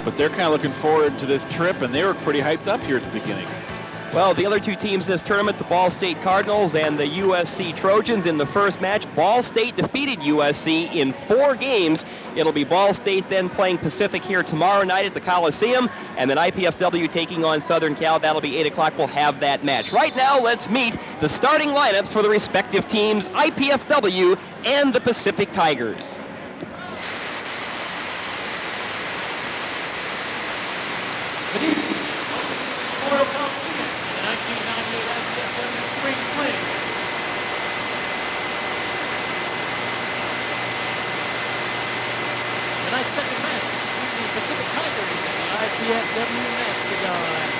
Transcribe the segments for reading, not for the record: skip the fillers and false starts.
But they're kind of looking forward to this trip, and they were pretty hyped up here at the beginning. Well, the other two teams in this tournament, the Ball State Cardinals and the USC Trojans, in the first match, Ball State defeated USC in 4 games. It'll be Ball State then playing Pacific here tomorrow night at the Coliseum, and then IPFW taking on Southern Cal. That'll be 8 o'clock. We'll have that match. Right now, let's meet the starting lineups for the respective teams, IPFW and the Pacific Tigers. Good evening. Memorial Coliseum, the 1998 IPFW Spring Fling. Tonight's second match between the Pacific Tigers and the IPFW Mastodons.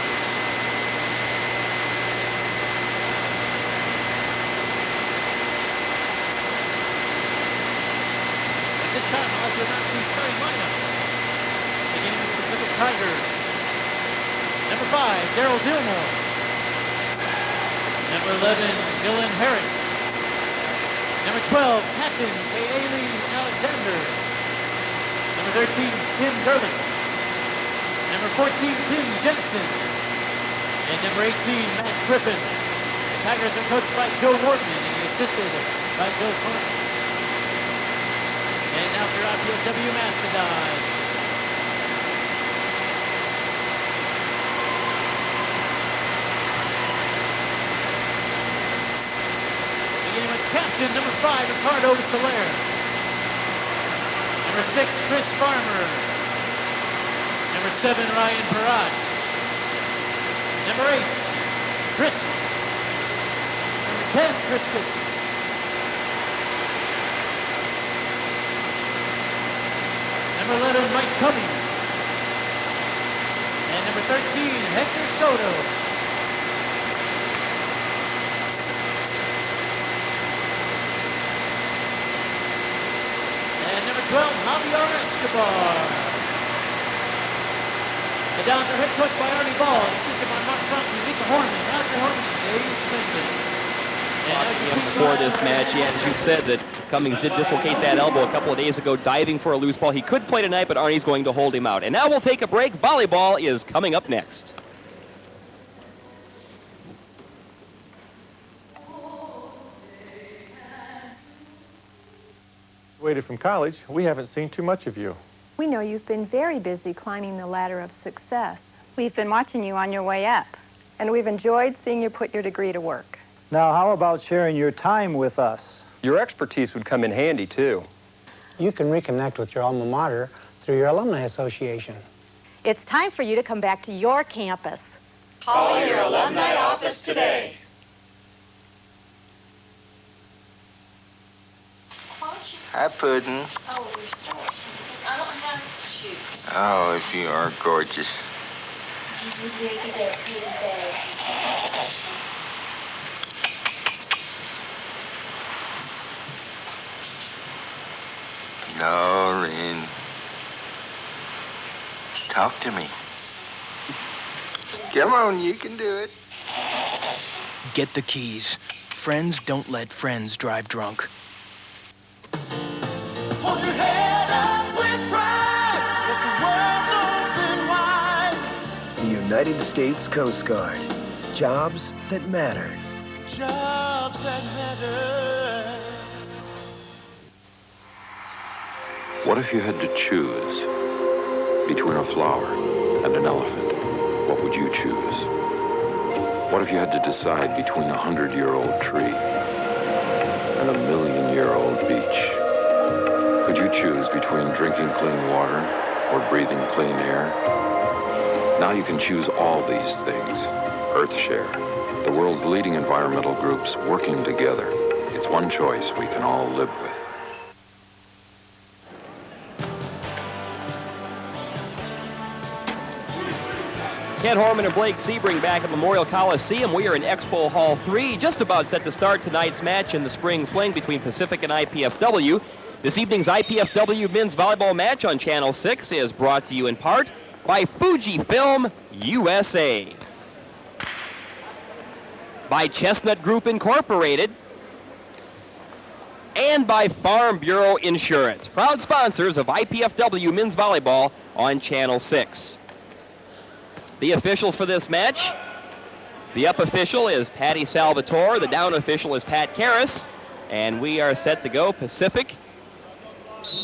At this time, I'll let you announce the starting lineup. Beginning with the Pacific Tigers. Number 5, Daryl Dillmore. Number 11, Dylan Harris. Number 12, Captain Kaylee Alexander. Number 13, Tim Gervin. Number 14, Tim Jensen. And number 18, Matt Griffin. The Tigers are coached by Joe Morton and assisted by Joe Thornton. And now for IPFW Mastodons. Beginning with captain, number 5, Ricardo Soler. Number 6, Chris Farmer. Number 7, Ryan Perot. Number 8, Chris. Number 10, Chris Christian. Number 11, Mike Cummings. And number 13, Hector Soto. And number 12, Javier Escobar. The Dons are head coached by Arnie Ball, assisted by Mark Franklin, Lisa Horman, Roger Horman, and Dave Spencer. Before this match, as you said, that Cummings did dislocate that elbow a couple of days ago, diving for a loose ball. He could play tonight, but Arnie's going to hold him out. And now we'll take a break. Volleyball is coming up next. Graduated from college, we haven't seen too much of you. We know you've been very busy climbing the ladder of success. We've been watching you on your way up. And we've enjoyed seeing you put your degree to work. Now, how about sharing your time with us? Your expertise would come in handy, too. You can reconnect with your alma mater through your alumni association. It's time for you to come back to your campus. Call your alumni office today. Hi, Puddin'. Oh, you're so... I don't have shoes. Oh, if you are gorgeous. Lauren. Talk to me. Come on, you can do it. Get the keys. Friends don't let friends drive drunk. Hold your head up with pride. Let the world open wide. The United States Coast Guard. Jobs that matter. Jobs that matter. What if you had to choose between a flower and an elephant? What would you choose? What if you had to decide between a 100-year-old tree and a 1,000,000-year-old beach? Could you choose between drinking clean water or breathing clean air? Now you can choose all these things. EarthShare, the world's leading environmental groups working together. It's one choice we can all live with. Ken Horman and Blake Sebring back at Memorial Coliseum. We are in Expo Hall 3, just about set to start tonight's match in the Spring Fling between Pacific and IPFW. This evening's IPFW men's volleyball match on Channel 6 is brought to you in part by Fujifilm USA, by Chestnut Group Incorporated, and by Farm Bureau Insurance, proud sponsors of IPFW men's volleyball on Channel 6. The officials for this match, the up official is Patty Salvatore, the down official is Pat Karras, and we are set to go. Pacific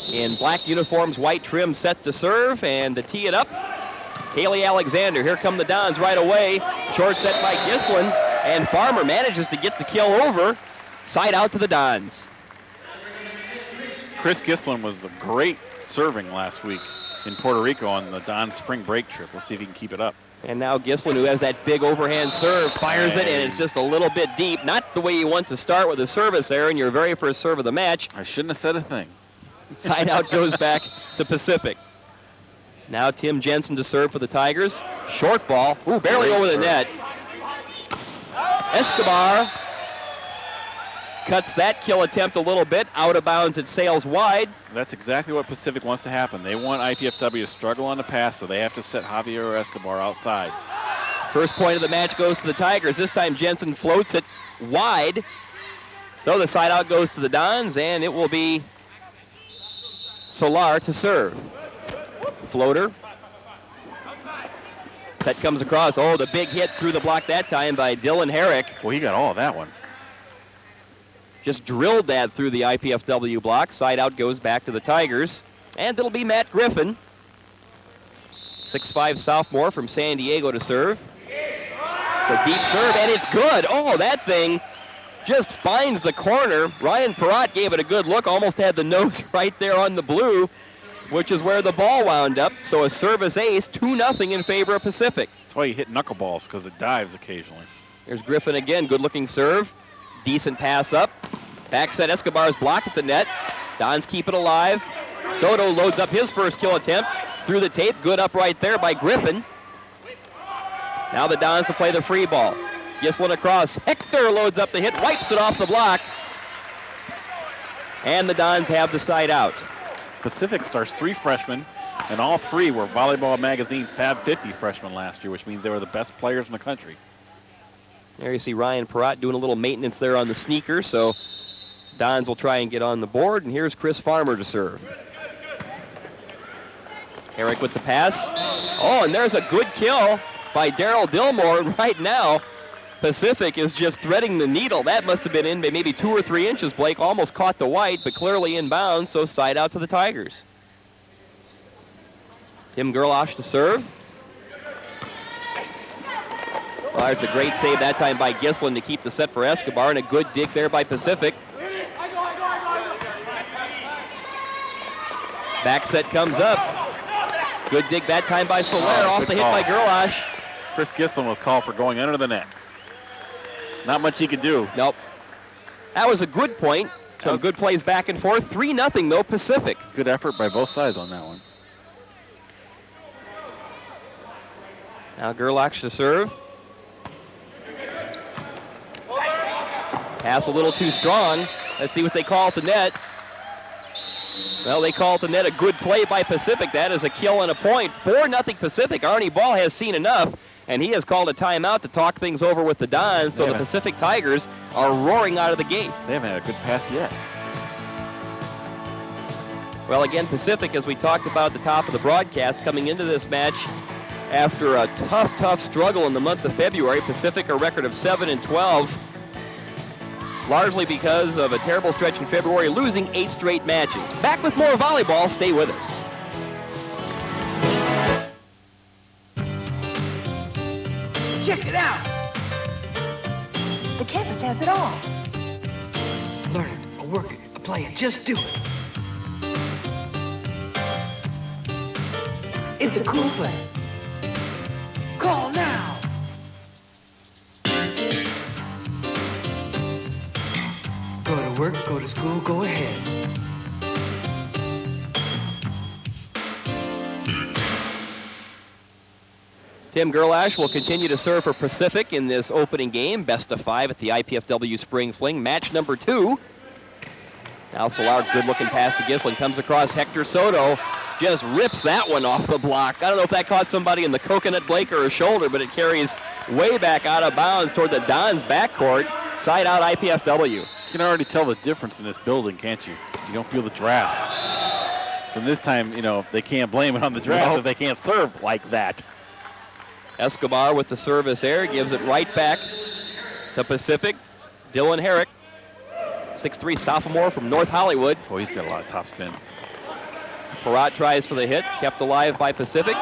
in black uniforms, white trim, set to serve, and to tee it up, Haley Alexander. Here come the Dons right away. Short set by Gislin, and Farmer manages to get the kill over. Side out to the Dons. Chris Gislin was a great serving last week in Puerto Rico on the Don spring break trip. We'll see if he can keep it up. And now Gislin, who has that big overhand serve, fires it, and it's just a little bit deep. Not the way you want to start with a service there in your very first serve of the match. I shouldn't have said a thing. Side out goes back to Pacific. Now Tim Jensen to serve for the Tigers. Short ball. Ooh, barely Great over the serve. net. Escobar cuts that kill attempt a little bit. Out of bounds, it sails wide. That's exactly what Pacific wants to happen. They want IPFW to struggle on the pass, so they have to set Javier Escobar outside. First point of the match goes to the Tigers. This time Jensen floats it wide. So the side out goes to the Dons, and it will be Solar to serve. Floater. Set comes across. Oh, the big hit through the block that time by Dylan Herrick. Well, he got all of that one. Just drilled that through the IPFW block. Side out goes back to the Tigers. And it'll be Matt Griffin, 6'5" sophomore from San Diego, to serve. It's a deep serve, and it's good. Oh, that thing just finds the corner. Ryan Perrott gave it a good look, almost had the nose right there on the blue, which is where the ball wound up. So a service ace, 2-0 in favor of Pacific. That's why you hit knuckleballs, because it dives occasionally. There's Griffin again, good-looking serve. Decent pass up. Back set, Escobar's blocked at the net. Dons keep it alive. Soto loads up his first kill attempt through the tape. Good up right there by Griffin. Now the Dons to play the free ball. Gislin across. Hector loads up the hit, wipes it off the block. And the Dons have the side out. Pacific starts 3 freshmen, and all 3 were Volleyball Magazine Fab 50 freshmen last year, which means they were the best players in the country. There you see Ryan Perrott doing a little maintenance there on the sneaker, so Dons will try and get on the board, and here's Chris Farmer to serve. Herrick with the pass. Oh, and there's a good kill by Daryl Dillmore, and right now Pacific is just threading the needle. That must have been in maybe 2 or 3 inches, Blake. Almost caught the white, but clearly inbounds, so side out to the Tigers. Tim Gerlosh to serve. Well, there's a great save that time by Gislin to keep the set for Escobar, and a good dig there by Pacific. Back set comes up. Good dig that time by Soler, off the hit by Gerlosh. Chris Gislin was called for going under the net. Not much he could do. Nope. That was a good point. Some good plays back and forth. 3-0 though, Pacific. Good effort by both sides on that one. Now Gerlach to serve. Pass a little too strong. Let's see what they call at the net. Well, they call at the net a good play by Pacific. That is a kill and a point. 4-0 Pacific. Arnie Ball has seen enough, and he has called a timeout to talk things over with the Dons, so the Pacific Tigers are roaring out of the gate. They haven't had a good pass yet. Well, again, Pacific, as we talked about at the top of the broadcast, coming into this match after a tough struggle in the month of February. Pacific a record of 7-12, largely because of a terrible stretch in February, losing 8 straight matches. Back with more volleyball. Stay with us. Check it out. The campus has it all. Learn it, or work it, or play it. Just do it. It's a cool place. Call now. Go to work, go to school, go ahead. Tim Gerlash will continue to serve for Pacific in this opening game. Best of 5 at the IPFW Spring Fling. Match number 2. Now Solar, good-looking pass to Gislin. Comes across Hector Soto. Just rips that one off the block. I don't know if that caught somebody in the coconut, Blake, or a shoulder, but it carries way back out of bounds toward the Dons backcourt. Side out IPFW. You can already tell the difference in this building, can't you? You don't feel the drafts. So this time, you know, they can't blame it on the draft if they can't serve like that. Escobar with the service error gives it right back to Pacific. Dylan Herrick, 6'3" sophomore from North Hollywood. Boy, he's got a lot of top spin. Perrott tries for the hit, kept alive by Pacific.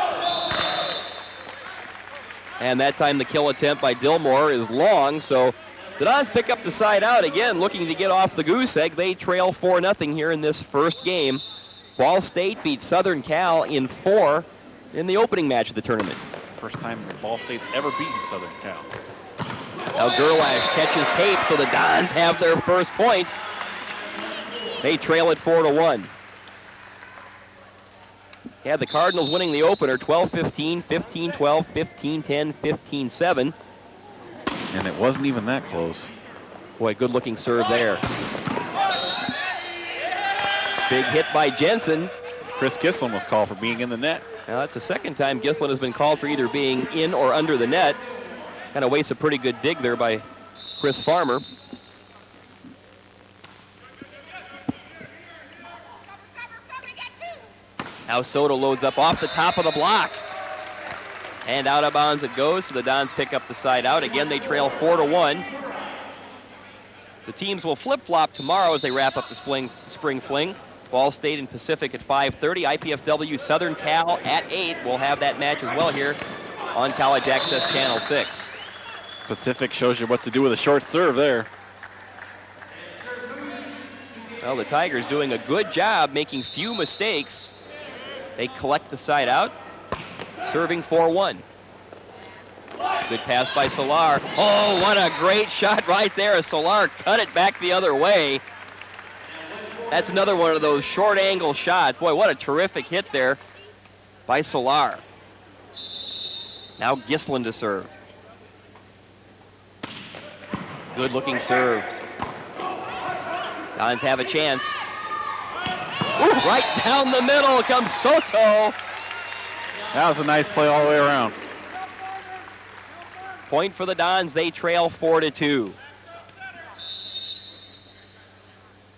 And that time the kill attempt by Dillmore is long, so the Dons pick up the side out again, looking to get off the goose egg. They trail 4-0 here in this first game. Ball State beat Southern Cal in 4 in the opening match of the tournament. First time Ball State's ever beaten Southern Cal. Now Gerlach catches tape, so the Dons have their first point. They trail it 4-1. Yeah, the Cardinals winning the opener 12-15, 15-12, 15-10, 15-7. And it wasn't even that close. Boy, good looking serve there. Big hit by Jensen. Chris Gislin was called for being in the net. Now that's the second time Gislin has been called for either being in or under the net. Kind of wastes a pretty good dig there by Chris Farmer. Now Soto loads up off the top of the block. And out of bounds it goes, so the Dons pick up the side out. Again, they trail 4-1. The teams will flip-flop tomorrow as they wrap up the spring fling. Ball State and Pacific at 5:30. IPFW Southern Cal at 8. We'll have that match as well here on College Access Channel 6. Pacific shows you what to do with a short serve there. Well, the Tigers doing a good job making few mistakes. They collect the side out, serving 4-1. Good pass by Solar. Oh, what a great shot right there. Solar cut it back the other way. That's another one of those short angle shots. Boy, what a terrific hit there by Solar. Now Gislin to serve. Good looking serve. Dons have a chance. Ooh, right down the middle comes Soto. That was a nice play all the way around. Point for the Dons. They trail 4-2.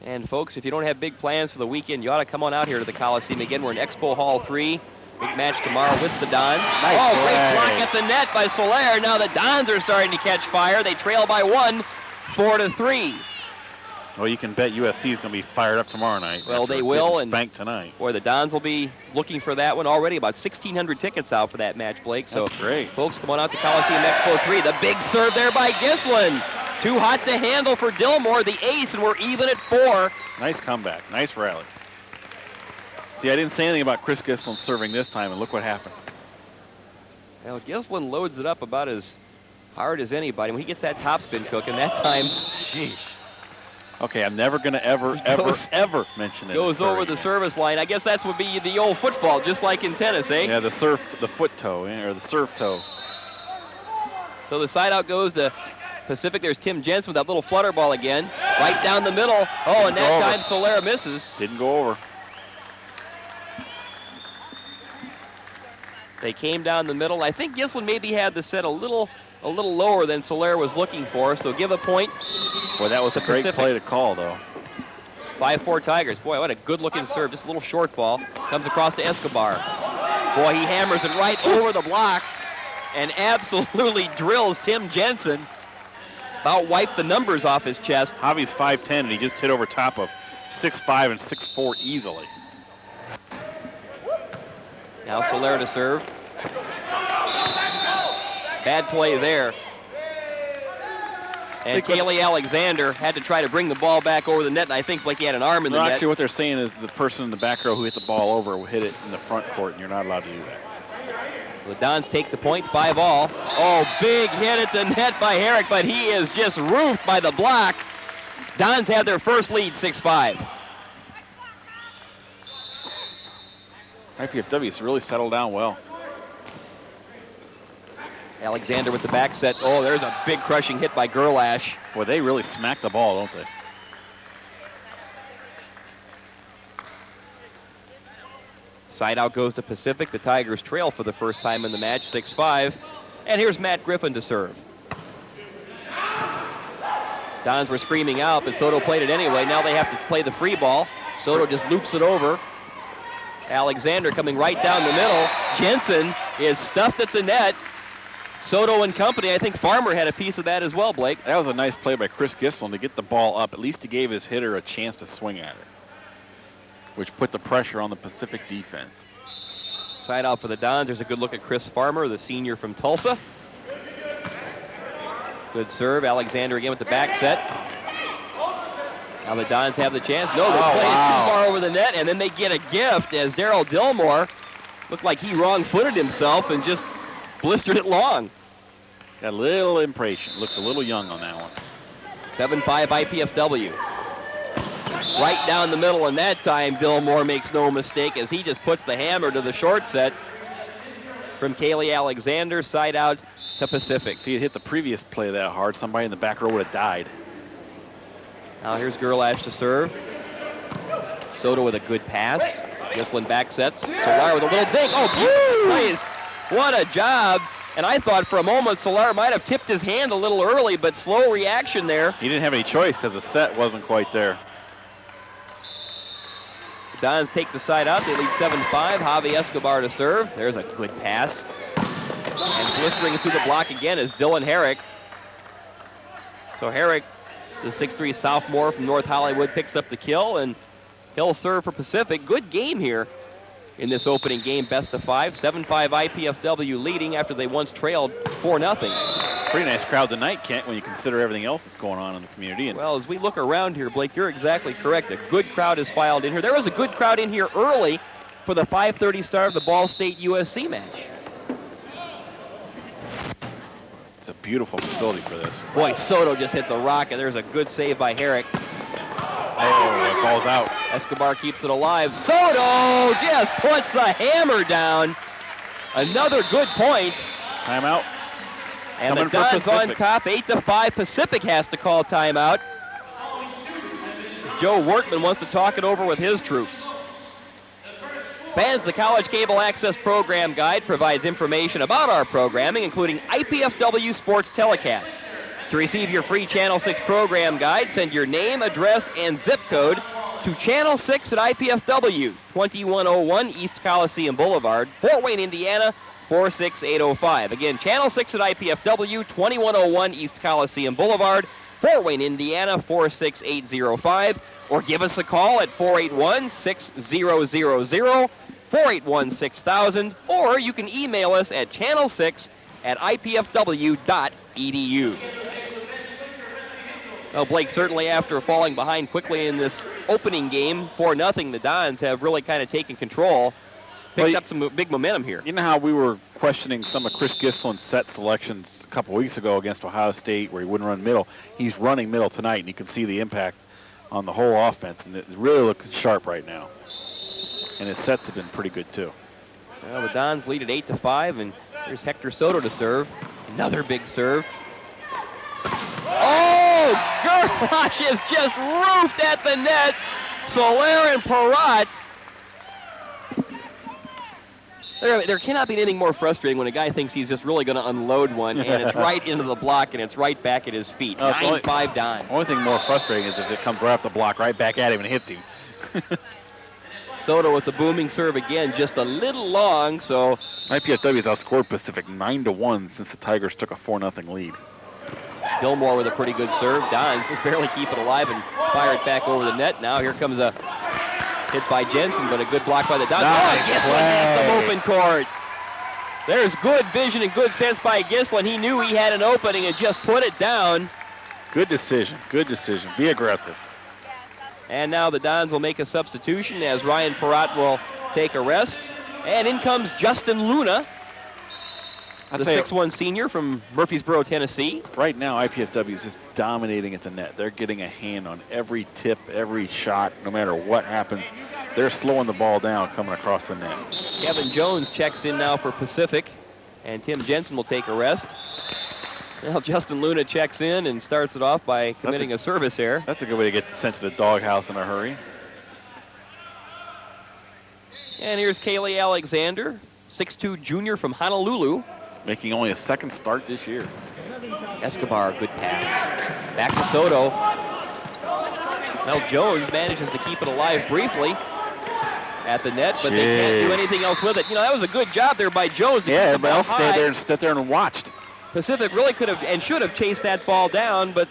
And folks, if you don't have big plans for the weekend, you ought to come on out here to the Coliseum. Again, we're in Expo Hall 3. Big match tomorrow with the Dons. Nice great play. block at the net by Soler. Now the Dons are starting to catch fire. They trail by 1, 4-3. Well, you can bet USC is going to be fired up tomorrow night. Well, they will, and spanked tonight. Boy, the Dons will be looking for that one already. About 1,600 tickets out for that match, Blake. So, that's great. Folks, come on out to Coliseum Expo 3. The big serve there by Gislin. Too hot to handle for Dillmore, the ace, and we're even at 4. Nice comeback. Nice rally. See, I didn't say anything about Chris Gislin serving this time, and look what happened. Well, Gislin loads it up about as hard as anybody. When he gets that topspin cooking, that time, sheesh. Okay, I'm never going to ever mention it. Goes over the service line. I guess that would be the old football, just like in tennis, eh? Yeah, the foot toe, or the serve toe. So the side out goes to Pacific. There's Tim Jensen with that little flutter ball again. Right down the middle. Oh, and that time Solera misses. Didn't go over. They came down the middle. I think Gislin maybe had the set a little lower than Solera was looking for, so give a point. Boy, that was a great play to call, though. 5-4 Tigers. Boy, what a good-looking serve. Just a little short ball. Comes across to Escobar. Boy, he hammers it right over the block and absolutely drills Tim Jensen. About wiped the numbers off his chest. Javi's 5'10", and he just hit over top of 6'5" and 6'4" easily. Now Solera to serve. Bad play there. And Kaylee Alexander had to try to bring the ball back over the net, and I think Blake had an arm in the net. Actually, what they're saying is the person in the back row who hit the ball over will hit it in the front court, and you're not allowed to do that. The Dons take the point, 5-all. Oh, big hit at the net by Herrick, but he is just roofed by the block. Dons have their first lead, 6-5. IPFW's really settled down well. Alexander with the back set. Oh, there's a big crushing hit by Gerlach. Boy, they really smack the ball, don't they? Side out goes to Pacific. The Tigers trail for the first time in the match, 6-5. And here's Matt Griffin to serve. Dons were screaming out, but Soto played it anyway. Now they have to play the free ball. Soto just loops it over. Alexander coming right down the middle. Jensen is stuffed at the net. Soto and company, I think Farmer had a piece of that as well, Blake. That was a nice play by Chris Gislin to get the ball up. At least he gave his hitter a chance to swing at it, which put the pressure on the Pacific defense. Side out for the Dons. There's a good look at Chris Farmer, the senior from Tulsa. Good serve. Alexander again with the back set. Now the Dons have the chance. No, they play it too far over the net, and then they get a gift as Darryl Dillmore looked like he wrong-footed himself and just blistered it long. Got a little impatient. Looked a little young on that one. 7-5 IPFW. Right down the middle, and that time Dillmore makes no mistake as he just puts the hammer to the short set from Kaylee Alexander, side out to Pacific. If he had hit the previous play that hard, somebody in the back row would have died. Now here's Gerlash to serve. Soto with a good pass. Gislin back sets. Solar with a little dink. Oh, beautiful plays. What a job. And I thought for a moment Solar might have tipped his hand a little early, but slow reaction there. He didn't have any choice because the set wasn't quite there. The Dons take the side out. They lead 7-5. Javi Escobar to serve. There's a good pass. And blistering through the block again is Dylan Herrick. So Herrick, the 6'3 sophomore from North Hollywood, picks up the kill, and he'll serve for Pacific. Good game here in this opening game, best of 5. 7-5 IPFW leading after they once trailed 4-0. Pretty nice crowd tonight, Kent, when you consider everything else that's going on in the community. And well, as we look around here, Blake, you're exactly correct. A good crowd has filed in here. There was a good crowd in here early for the 5:30 start of the Ball State USC match. It's a beautiful facility for this. Boy, Soto just hits a rock, and there's a good save by Herrick. Oh, it falls out. Escobar keeps it alive. Soto just puts the hammer down. Another good point. Timeout. And the Dons on top, 8-5. Pacific has to call timeout. Joe Workman wants to talk it over with his troops. Fans, the College Cable Access Program Guide provides information about our programming, including IPFW sports telecasts. To receive your free Channel 6 program guide, send your name, address, and zip code to Channel 6 at IPFW, 2101 East Coliseum Boulevard, Fort Wayne, Indiana, 46805. Again, Channel 6 at IPFW, 2101 East Coliseum Boulevard, Fort Wayne, Indiana, 46805. Or give us a call at 481-6000, 481-6000, or you can email us at channel6@ipfw.edu. Well, Blake, certainly after falling behind quickly in this opening game, 4-0, the Dons have really kind of taken control, picked up some big momentum here. You know how we were questioning some of Chris Gislin's set selections a couple weeks ago against Ohio State where he wouldn't run middle? He's running middle tonight, and you can see the impact on the whole offense, and it really looks sharp right now. And his sets have been pretty good, too. Well, the Dons lead at 8-5, and there's Hector Soto to serve. Another big serve. Oh, Gerlash is just roofed at the net. Soler and Parat. There cannot be anything more frustrating when a guy thinks he's just really going to unload one, and it's right into the block, and it's right back at his feet. 9-5 Don. The only thing more frustrating is if it comes right off the block, right back at him and hits him. Soto with the booming serve again, just a little long, so IPFW has outscored Pacific 9-1 since the Tigers took a 4-0 lead. Dillmore with a pretty good serve. Dons just barely keep it alive and fire it back over the net. Now here comes a hit by Jensen, but a good block by the Dons. Nice Gislin has some open court. There's good vision and good sense by Gislin. He knew he had an opening and just put it down. Good decision. Good decision. Be aggressive. And now the Dons will make a substitution as Ryan Parat will take a rest. And in comes Justin Luna, the 6'1 senior from Murfreesboro, Tennessee. Right now, IPFW is just dominating at the net. They're getting a hand on every tip, every shot, no matter what happens. They're slowing the ball down coming across the net. Kevin Jones checks in now for Pacific, and Tim Jensen will take a rest. Well, Justin Luna checks in and starts it off by committing a service error. That's a good way to get sent to the doghouse in a hurry. And here's Kaylee Alexander, 6'2 junior from Honolulu. Making only a second start this year. Escobar, good pass. Back to Soto. Well, Jones manages to keep it alive briefly. at the net, but they can't do anything else with it. You know, that was a good job there by Jones. Yeah, everybody else stayed there and watched. Pacific really could have and should have chased that ball down, but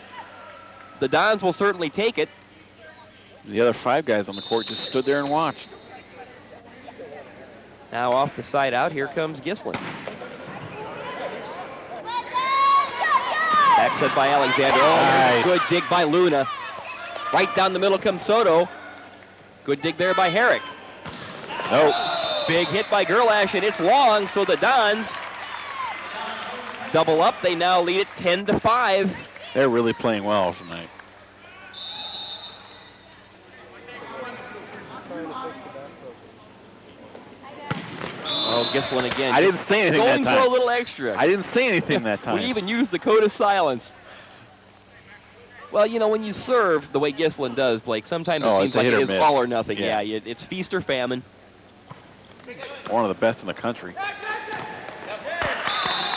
the Dons will certainly take it. The other 5 guys on the court just stood there and watched. Now off the side out, here comes Gislin. Back set by Alexander. Oh, nice. Good dig by Luna. Right down the middle comes Soto. Good dig there by Herrick. Nope. Big hit by Gerlash, and it's long, so the Dons double up. They now lead it 10-5. They're really playing well tonight. Oh, Gislin again. I didn't say anything that time. Going for a little extra. I didn't say anything that time. We even used the code of silence. Well, you know, when you serve the way Gislin does, Blake, sometimes it seems like it is all or nothing. Yeah, it's feast or famine. One of the best in the country.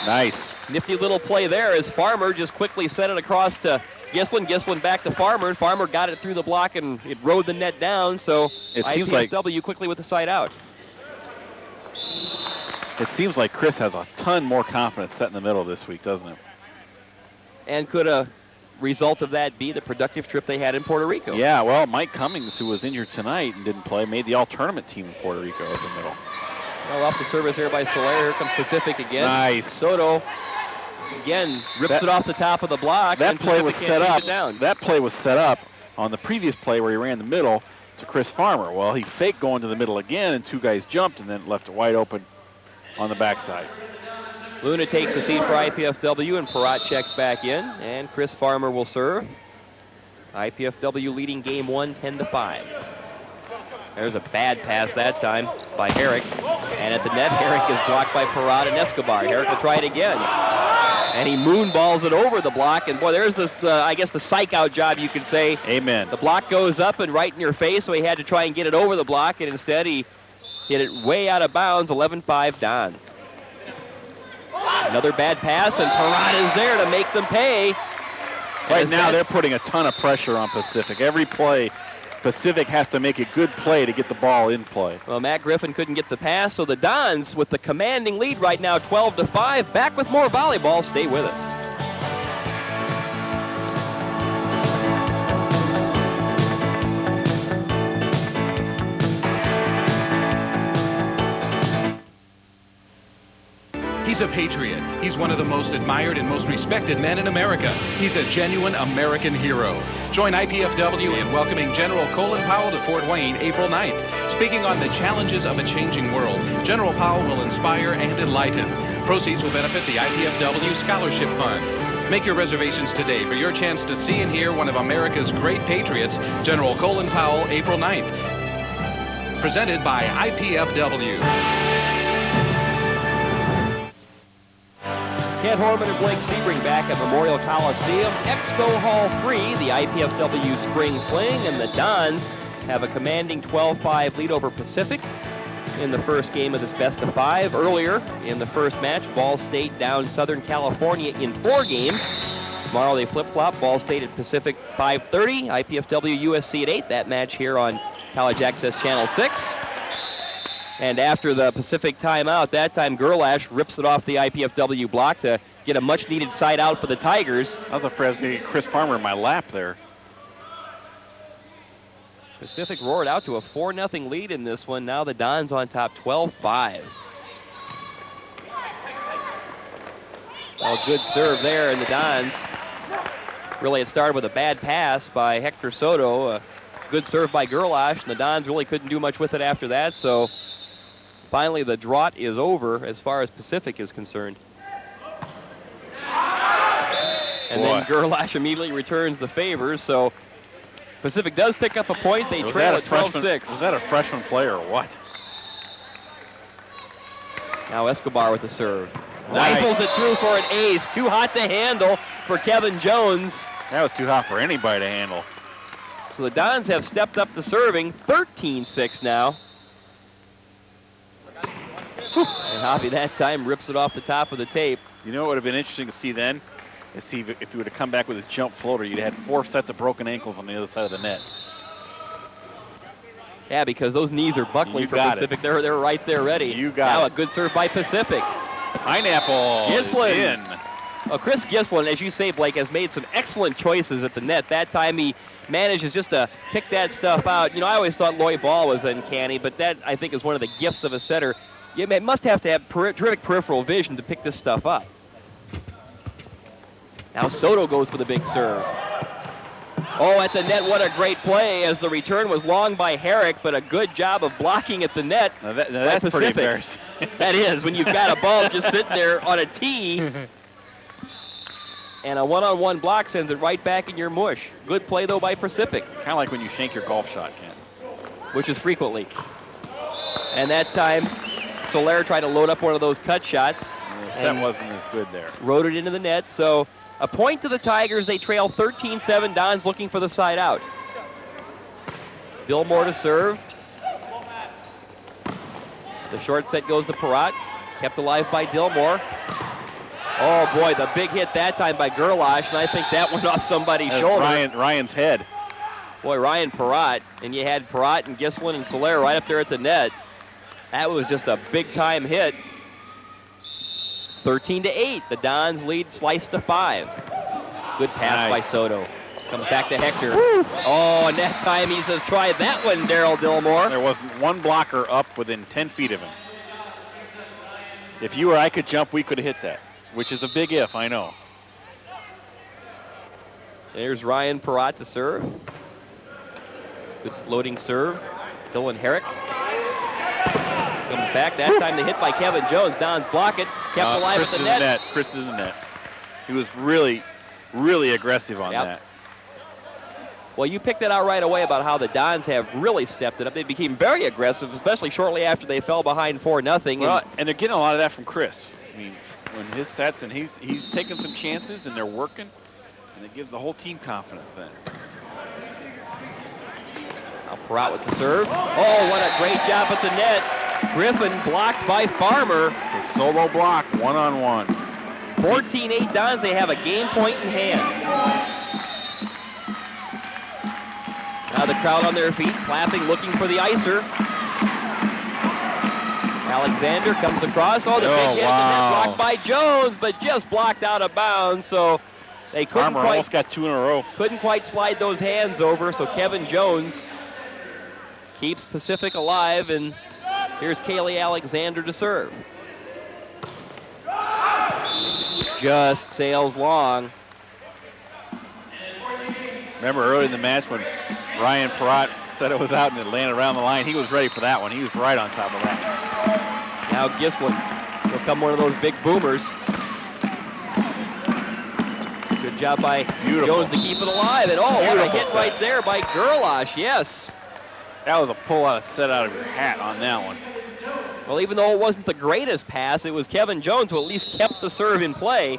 Nice. Nifty little play there as Farmer just quickly sent it across to Gislin. Gislin back to Farmer, and Farmer got it through the block, and it rode the net down, so it seems IPFW quickly with the side out. It seems like Chris has a ton more confidence set in the middle this week, doesn't it? And could a result of that be the productive trip they had in Puerto Rico? Yeah, well, Mike Cummings, who was injured tonight and didn't play, made the all-tournament team in Puerto Rico as a middle. Well, off the service here by Soler. Here comes Pacific again. Nice. Soto, again, rips it off the top of the block. That play was set up. Down. That play was set up on the previous play where he ran the middle to Chris Farmer. Well, he faked going to the middle again, and 2 guys jumped and then left it wide open on the backside. Luna takes the seat for IPFW, and Perrott checks back in, and Chris Farmer will serve. IPFW leading game 1, 10-5. There's a bad pass that time by Herrick, and at the net, Herrick is blocked by Perrott and Escobar. Herrick will try it again, and he moonballs it over the block, and boy, there's this, I guess, the psych-out job, you could say. Amen. The block goes up and right in your face, so he had to try and get it over the block, and instead he hit it way out of bounds, 11-5 Dons. Another bad pass, and Perrott is there to make them pay. Right now, they're putting a ton of pressure on Pacific. Every play, Pacific has to make a good play to get the ball in play. Well, Matt Griffin couldn't get the pass, so the Dons, with the commanding lead right now, 12-5. Back with more volleyball. Stay with us. He's a patriot. He's one of the most admired and most respected men in America. He's a genuine American hero. Join IPFW in welcoming General Colin Powell to Fort Wayne April 9th. Speaking on the challenges of a changing world, General Powell will inspire and enlighten. Proceeds will benefit the IPFW Scholarship Fund. Make your reservations today for your chance to see and hear one of America's great patriots, General Colin Powell, April 9th. Presented by IPFW. Kent Horman and Blake Sebring back at Memorial Coliseum. Expo Hall 3, the IPFW Spring Fling, and the Dons have a commanding 12-5 lead over Pacific in the first game of this best-of-5. Earlier in the first match, Ball State down Southern California in 4 games. Tomorrow they flip-flop, Ball State at Pacific 5:30, IPFW USC at 8. That match here on College Access Channel 6. And after the Pacific timeout, that time Gerlash rips it off the IPFW block to get a much-needed side out for the Tigers. I was afraid I was going to get Chris Farmer in my lap there. Pacific roared out to a 4-0 lead in this one. Now the Dons on top, 12-5. Well, good serve there, and the Dons. Really, it started with a bad pass by Hector Soto. A good serve by Gerlash, and the Dons really couldn't do much with it after that, so finally the drought is over as far as Pacific is concerned. And then Gerlash immediately returns the favor, so Pacific does pick up a point. They trail at 12-6. Was that a freshman player or what? Now Escobar with the serve. Nice. Rifles it through for an ace. Too hot to handle for Kevin Jones. That was too hot for anybody to handle. So the Dons have stepped up the serving, 13-6 now. And Hoppy that time rips it off the top of the tape. You know what would have been interesting to see then? Is see if he would have come back with his jump floater, you'd have had 4 sets of broken ankles on the other side of the net. Yeah, because those knees are buckling for got Pacific. They're right there ready. You got now it. a good serve by Pacific. Pineapple Gislin. is in. Well, Chris Gislin, as you say, Blake, has made some excellent choices at the net. That time he manages just to pick that stuff out. You know, I always thought Lloyd Ball was uncanny, but that, I think, is one of the gifts of a setter. You must have to have terrific peripheral vision to pick this stuff up. Now Soto goes for the big serve. Oh, at the net, what a great play, as the return was long by Herrick, but a good job of blocking at the net. Now that's pretty embarrassing. That is, when you've got a ball just sitting there on a tee, and a one-on-one block sends it right back in your mush. Good play, though, by Pacific. Kind of like when you shank your golf shot, Ken. Which is frequently. And that time, Soler tried to load up one of those cut shots. That wasn't as good there. Rode it into the net, so a point to the Tigers. They trail 13-7. Don's looking for the side out. Dillmore to serve. The short set goes to Perrott. Kept alive by Dillmore. Oh, boy, the big hit that time by Gerlache, and I think that went off somebody's shoulder. Ryan's head. Boy, Ryan Perrott, and you had Perrott and Gislin and Soler right up there at the net. That was just a big-time hit. 13-8. The Dons lead sliced to 5. Good pass by Soto. Comes back to Hector. Woo. Oh, and that time he says, try that one, Daryl Dillmore. There wasn't one blocker up within 10 feet of him. If you or I could jump, we could have hit that, which is a big if, I know. There's Ryan Perrott to serve. Good floating serve. Dylan Herrick comes back. That time the hit by Kevin Jones. Dons block it. Kept alive at the net. Chris is in the net. He was really, really aggressive on that. Well, you picked it out right away about how the Dons have really stepped it up. They became very aggressive, especially shortly after they fell behind 4-0. Well, and they're getting a lot of that from Chris. I mean, when his sets, and he's taking some chances, and they're working, and it gives the whole team confidence then. Now Perrott with the serve. Oh, what a great job at the net. Griffin blocked by Farmer. It's a solo block, one-on-one. 14-8 Dons. They have a game point in hand. Now the crowd on their feet, clapping, looking for the icer. Alexander comes across. Oh, the big hit, and then blocked by Jones, but just blocked out of bounds. So they couldn't Farmer almost got 2 in a row. Couldn't quite slide those hands over. So Kevin Jones keeps Pacific alive, and here's Kaylee Alexander to serve. Just sails long. Remember early in the match when Ryan Perrott said it was out and it landed around the line? He was ready for that one. He was right on top of that. Now Gislin will come one of those big boomers. Good job by Jones to keep it alive. And what a hit right there by Gerlache, yes. That was a pull out of set out of your hat on that one. Well, even though it wasn't the greatest pass, it was Kevin Jones who at least kept the serve in play.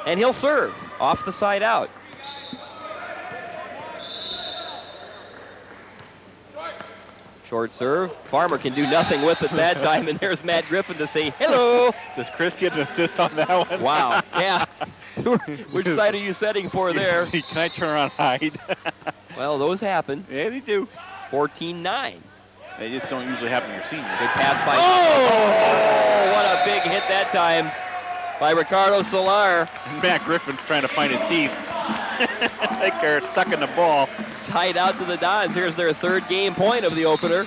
And he'll serve off the side out. Short serve. Farmer can do nothing with it that time, and there's Matt Griffin to say hello. Does Chris get an assist on that one? Wow. Yeah. Which side are you setting for there? Can I turn around hide? Well, those happen. Yeah, they do. 14-9. They just don't usually happen in your senior. Good pass by... Oh, what a big hit that time by Ricardo Solar. And Matt Griffin's trying to find his teeth. Like they're stuck in the ball. Tied out to the Dons. Here's their third game point of the opener.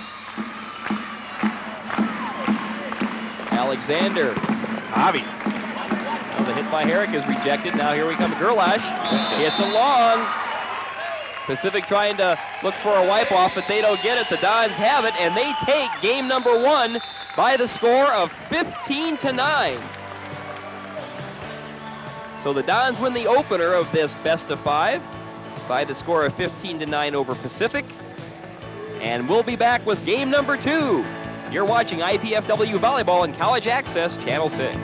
Alexander. Javi. Well, the hit by Herrick is rejected. Now here we come. Gerlache. It's a long. Pacific trying to look for a wipe-off, but they don't get it. The Dons have it, and they take game number 1 by the score of 15-9. So the Dons win the opener of this best of 5 by the score of 15-9 over Pacific. And we'll be back with game number 2. You're watching IPFW Volleyball and College Access, Channel 6.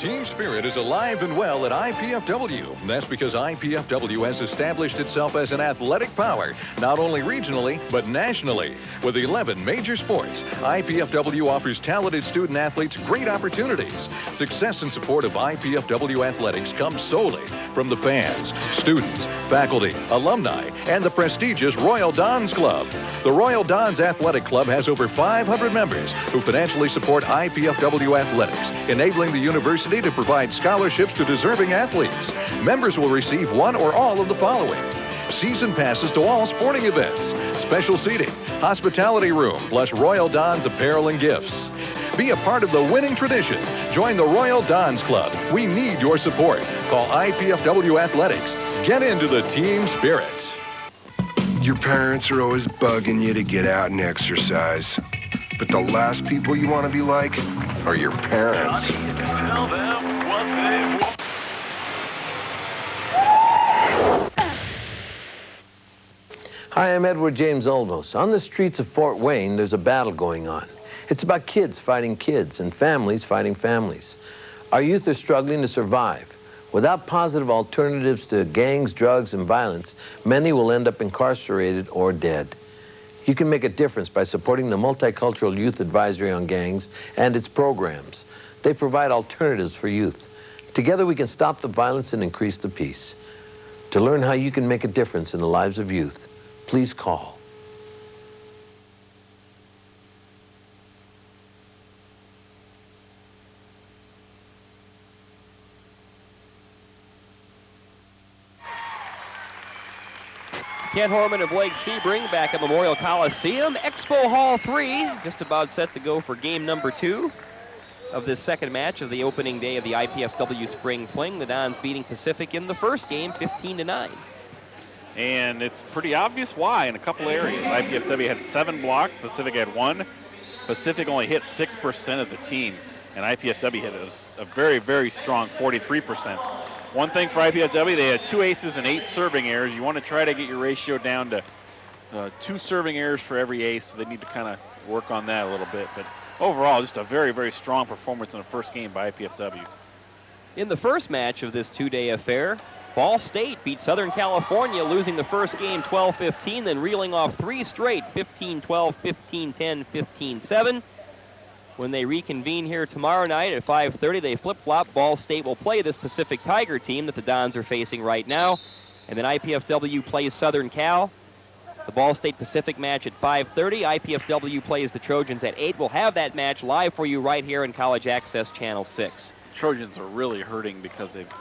Teams spirit is alive and well at IPFW. That's because IPFW has established itself as an athletic power, not only regionally, but nationally. With 11 major sports, IPFW offers talented student athletes great opportunities. Success and support of IPFW athletics comes solely from the fans, students, faculty, alumni, and the prestigious Royal Dons Club. The Royal Dons Athletic Club has over 500 members who financially support IPFW athletics, enabling the university to provide scholarships to deserving athletes. Members will receive one or all of the following: season passes to all sporting events, special seating, hospitality room, plus Royal Dons apparel and gifts. Be a part of the winning tradition. Join the Royal Dons Club. We need your support. Call IPFW Athletics. Get into the team spirit. Your parents are always bugging you to get out and exercise. But the last people you want to be like are your parents. Tell them what they want. Hi, I'm Edward James Olmos. On the streets of Fort Wayne, there's a battle going on. It's about kids fighting kids and families fighting families. Our youth are struggling to survive. Without positive alternatives to gangs, drugs, and violence, many will end up incarcerated or dead. You can make a difference by supporting the Multicultural Youth Advisory on Gangs and its programs. They provide alternatives for youth. Together we can stop the violence and increase the peace. To learn how you can make a difference in the lives of youth, please call. Ken Horman and Blake Sebring back at Memorial Coliseum. Expo Hall 3 just about set to go for game number 2 of this second match of the opening day of the IPFW Spring Fling. The Dons beating Pacific in the first game 15-9. And it's pretty obvious why in a couple areas. IPFW had 7 blocks, Pacific had 1. Pacific only hit 6% as a team, and IPFW hit a very, very strong 43%. One thing for IPFW, they had 2 aces and 8 serving errors. You want to try to get your ratio down to 2 serving errors for every ace, so they need to kind of work on that a little bit. But overall, just a very, very strong performance in the first game by IPFW. In the first match of this 2-day affair, Ball State beat Southern California, losing the first game 12-15, then reeling off 3 straight, 15-12, 15-10, 15-7. When they reconvene here tomorrow night at 5:30, they flip-flop. Ball State will play this Pacific Tiger team that the Dons are facing right now. And then IPFW plays Southern Cal. The Ball State Pacific match at 5:30. IPFW plays the Trojans at 8. We'll have that match live for you right here in College Access Channel 6. Trojans are really hurting because they've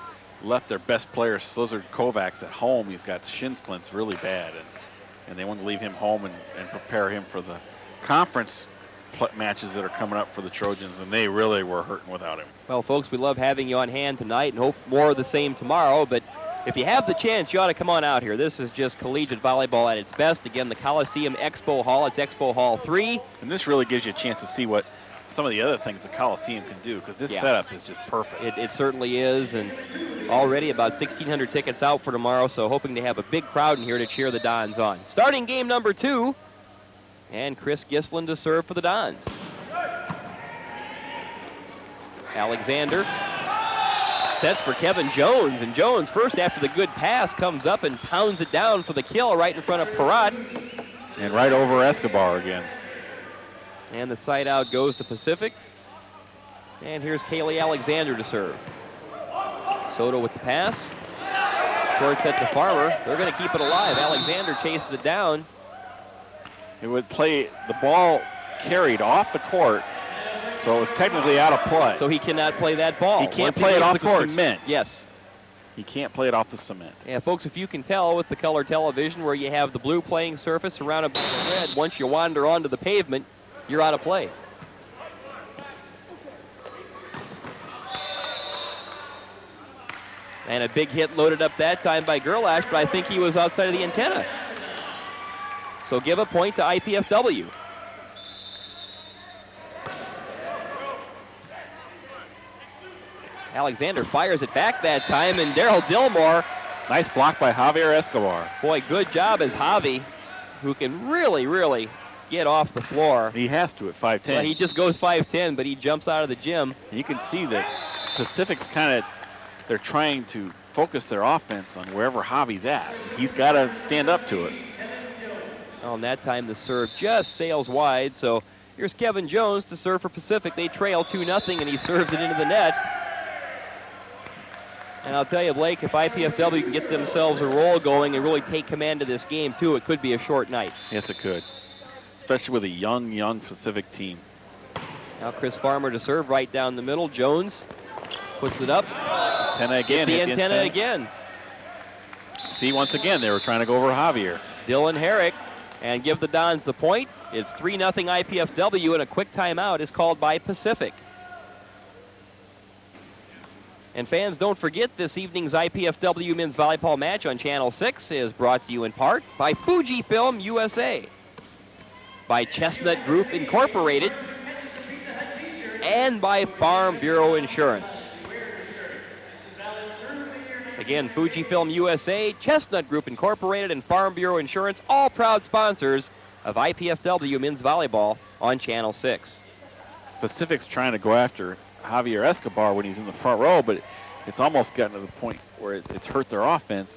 left their best players, Slizard Kovacs, at home. He's got shin splints really bad, and they want to leave him home and prepare him for the conference matches that are coming up for the Trojans, and they really were hurting without him. Well, folks, we love having you on hand tonight and hope more of the same tomorrow, but if you have the chance, you ought to come on out here. This is just collegiate volleyball at its best. Again, the Coliseum Expo Hall. It's Expo Hall 3. And this really gives you a chance to see what some of the other things the Coliseum can do, because this setup is just perfect. It certainly is, and already about 1,600 tickets out for tomorrow, so hoping to have a big crowd in here to cheer the Dons on. Starting game number 2, and Chris Gislin to serve for the Dons. Alexander sets for Kevin Jones, and Jones first after the good pass comes up and pounds it down for the kill right in front of Parat. And right over Escobar again. And the side out goes to Pacific. And here's Kaylee Alexander to serve. Soto with the pass. Short set to Farmer. They're going to keep it alive. Alexander chases it down. It would play, the ball carried off the court, so it was technically out of play. So he cannot play that ball. He can't play it off the cement. Yes. He can't play it off the cement. Yeah, folks, if you can tell with the color television where you have the blue playing surface surrounded by the red, once you wander onto the pavement, you're out of play. And a big hit loaded up that time by Gerlash, but I think he was outside of the antenna. So give a point to IPFW. Alexander fires it back that time, and Daryl Dillmore. Nice block by Javier Escobar. Boy, good job as Javi, who can really, really get off the floor. He has to at 5'10". Well, he just goes 5'10", but he jumps out of the gym. You can see that Pacific's they're trying to focus their offense on wherever Javi's at. He's got to stand up to it. Well, and that time the serve just sails wide, so here's Kevin Jones to serve for Pacific. They trail 2-0, and he serves it into the net. And I'll tell you, Blake, if IPFW can get themselves a roll going and really take command of this game, too, it could be a short night. Yes, it could, especially with a young Pacific team. Now Chris Farmer to serve right down the middle. Jones puts it up. Antenna again. Hit the antenna again. See, once again, they were trying to go over Javier. Dylan Herrick, and give the Dons the point. It's 3-0 IPFW, and a quick timeout is called by Pacific. And fans, don't forget this evening's IPFW men's volleyball match on Channel 6 is brought to you in part by Fujifilm USA, by Chestnut Group Incorporated, and by Farm Bureau Insurance. Again, Fujifilm USA, Chestnut Group Incorporated, and Farm Bureau Insurance, all proud sponsors of IPFW men's volleyball on Channel 6. Pacific's trying to go after Javier Escobar when he's in the front row, but it's almost gotten to the point where it's hurt their offense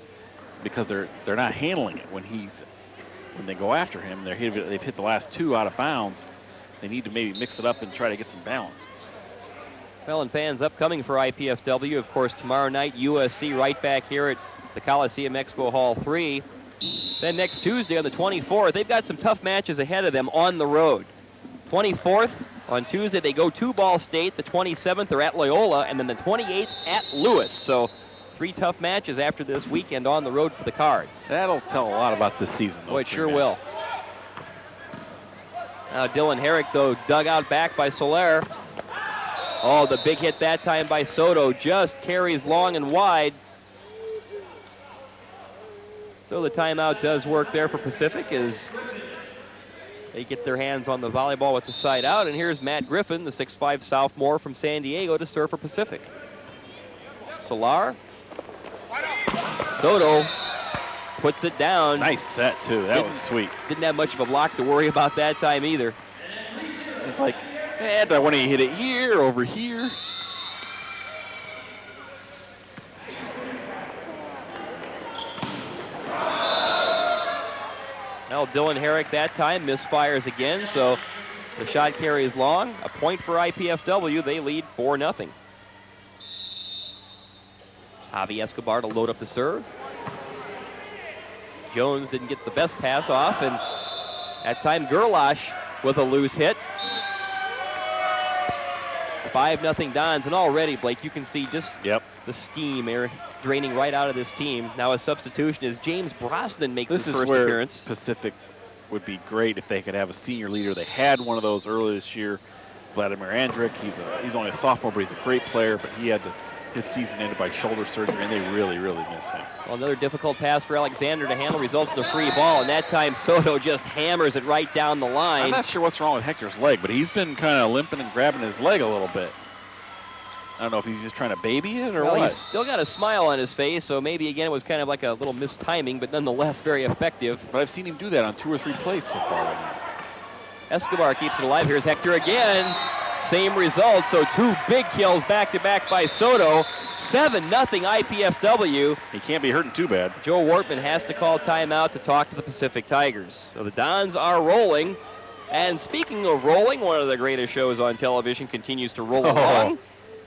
because they're not handling it when they go after him. They've hit the last two out of bounds. They need to maybe mix it up and try to get some balance. Well, and fans, upcoming for IPFW, of course, tomorrow night, USC right back here at the Coliseum Expo Hall 3. Then next Tuesday on the 24th, they've got some tough matches ahead of them on the road. 24th, on Tuesday, they go to Ball State. The 27th, they're at Loyola, and then the 28th at Lewis. So 3 tough matches after this weekend on the road for the Cards. That'll tell a lot about this season. Oh, it sure will. Now Dylan Herrick, though, dug out back by Soler. Oh, the big hit that time by Soto just carries long and wide. So the timeout does work there for Pacific as they get their hands on the volleyball with the side out. And here's Matt Griffin, the 6'5 sophomore from San Diego, to serve for Pacific. Solar. Soto puts it down. Nice set, too. That was sweet. Didn't have much of a block to worry about that time either. It's like, do I want to hit it here, over here? Well, Dylan Herrick that time misfires again, so the shot carries long. A point for IPFW. They lead 4-0. Javi Escobar to load up the serve. Jones didn't get the best pass off, and that time Gerlash with a loose hit. 5-0 Dons, and already, Blake, you can see just the steam draining right out of this team. Now a substitution as James Brosnan makes his first appearance. This is where Pacific would be great if they could have a senior leader. They had one of those earlier this year, Vladimir Andrick. He's only a sophomore, but he's a great player, but his season ended by shoulder surgery, and they really, really miss him. Well, another difficult pass for Alexander to handle results in a free ball, and that time Soto just hammers it right down the line. I'm not sure what's wrong with Hector's leg, but he's been kind of limping and grabbing his leg a little bit. I don't know if he's just trying to baby it or what. He's still got a smile on his face, so maybe, again, it was kind of like a little mistiming, but nonetheless very effective. But I've seen him do that on 2 or 3 plays so far right now. Escobar keeps it alive. Here's Hector again. Same result, so 2 big kills back-to-back by Soto. 7-0 IPFW. He can't be hurting too bad. Joe Wortman has to call timeout to talk to the Pacific Tigers. So the Dons are rolling. And speaking of rolling, one of the greatest shows on television continues to roll along.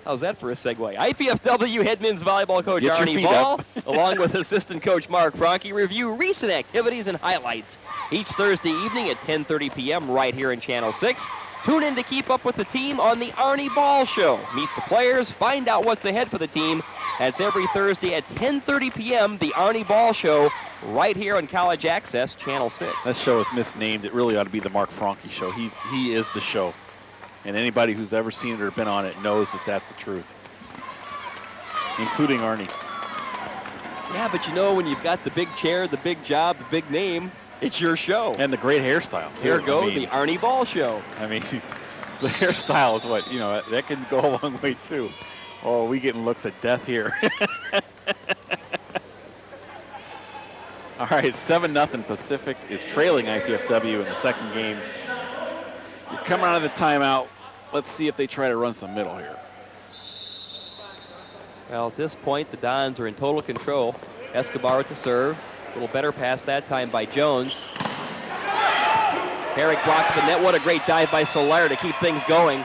How's that for a segue? IPFW head men's volleyball coach Arnie Ball, along with assistant coach Mark Franke, review recent activities and highlights each Thursday evening at 10:30 p.m. right here in Channel 6. Tune in to keep up with the team on the Arnie Ball Show. Meet the players, find out what's ahead for the team. That's every Thursday at 10:30 p.m., the Arnie Ball Show, right here on College Access, Channel 6. That show is misnamed. It really ought to be the Mark Franke Show. He is the show. And anybody who's ever seen it or been on it knows that that's the truth, including Arnie. Yeah, but you know, when you've got the big chair, the big job, the big name, it's your show. And the great hairstyle, too. There goes the Arnie Ball Show. I mean, the hairstyle is what, that can go a long way, too. Oh, we getting looks at death here. All right, 7-0 Pacific is trailing IPFW in the second game. You're coming out of the timeout. Let's see if they try to run some middle here. Well, at this point, the Dons are in total control. Escobar at the serve. A little better pass that time by Jones. Herrick blocked the net. What a great dive by Soler to keep things going.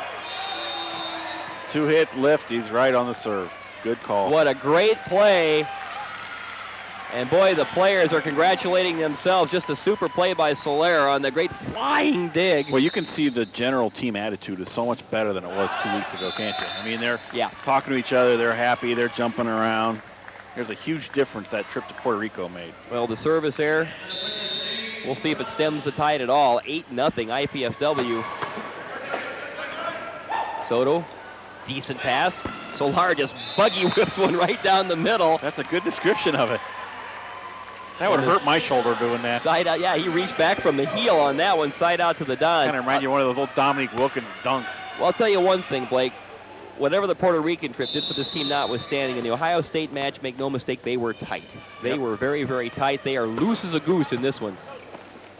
Two-hit lift. He's right on the serve. Good call. What a great play. And boy, the players are congratulating themselves. Just a super play by Soler on the great flying dig. Well, you can see the general team attitude is so much better than it was 2 weeks ago, can't you? I mean, they're talking to each other. They're happy. They're jumping around. There's a huge difference that trip to Puerto Rico made. Well, the service error, we'll see if it stems the tide at all. 8-0 IPFW. Soto, decent pass. Soler just buggy whips one right down the middle. That's a good description of it. That would hurt my shoulder doing that. Side out, yeah, he reached back from the heel on that one, side out to the Dons. Kind of remind you of one of those little Dominique Wilkins dunks. Well, I'll tell you one thing, Blake. Whatever the Puerto Rican trip did for this team notwithstanding, in the Ohio State match, make no mistake, they were tight. They were very, very tight. They are loose as a goose in this one.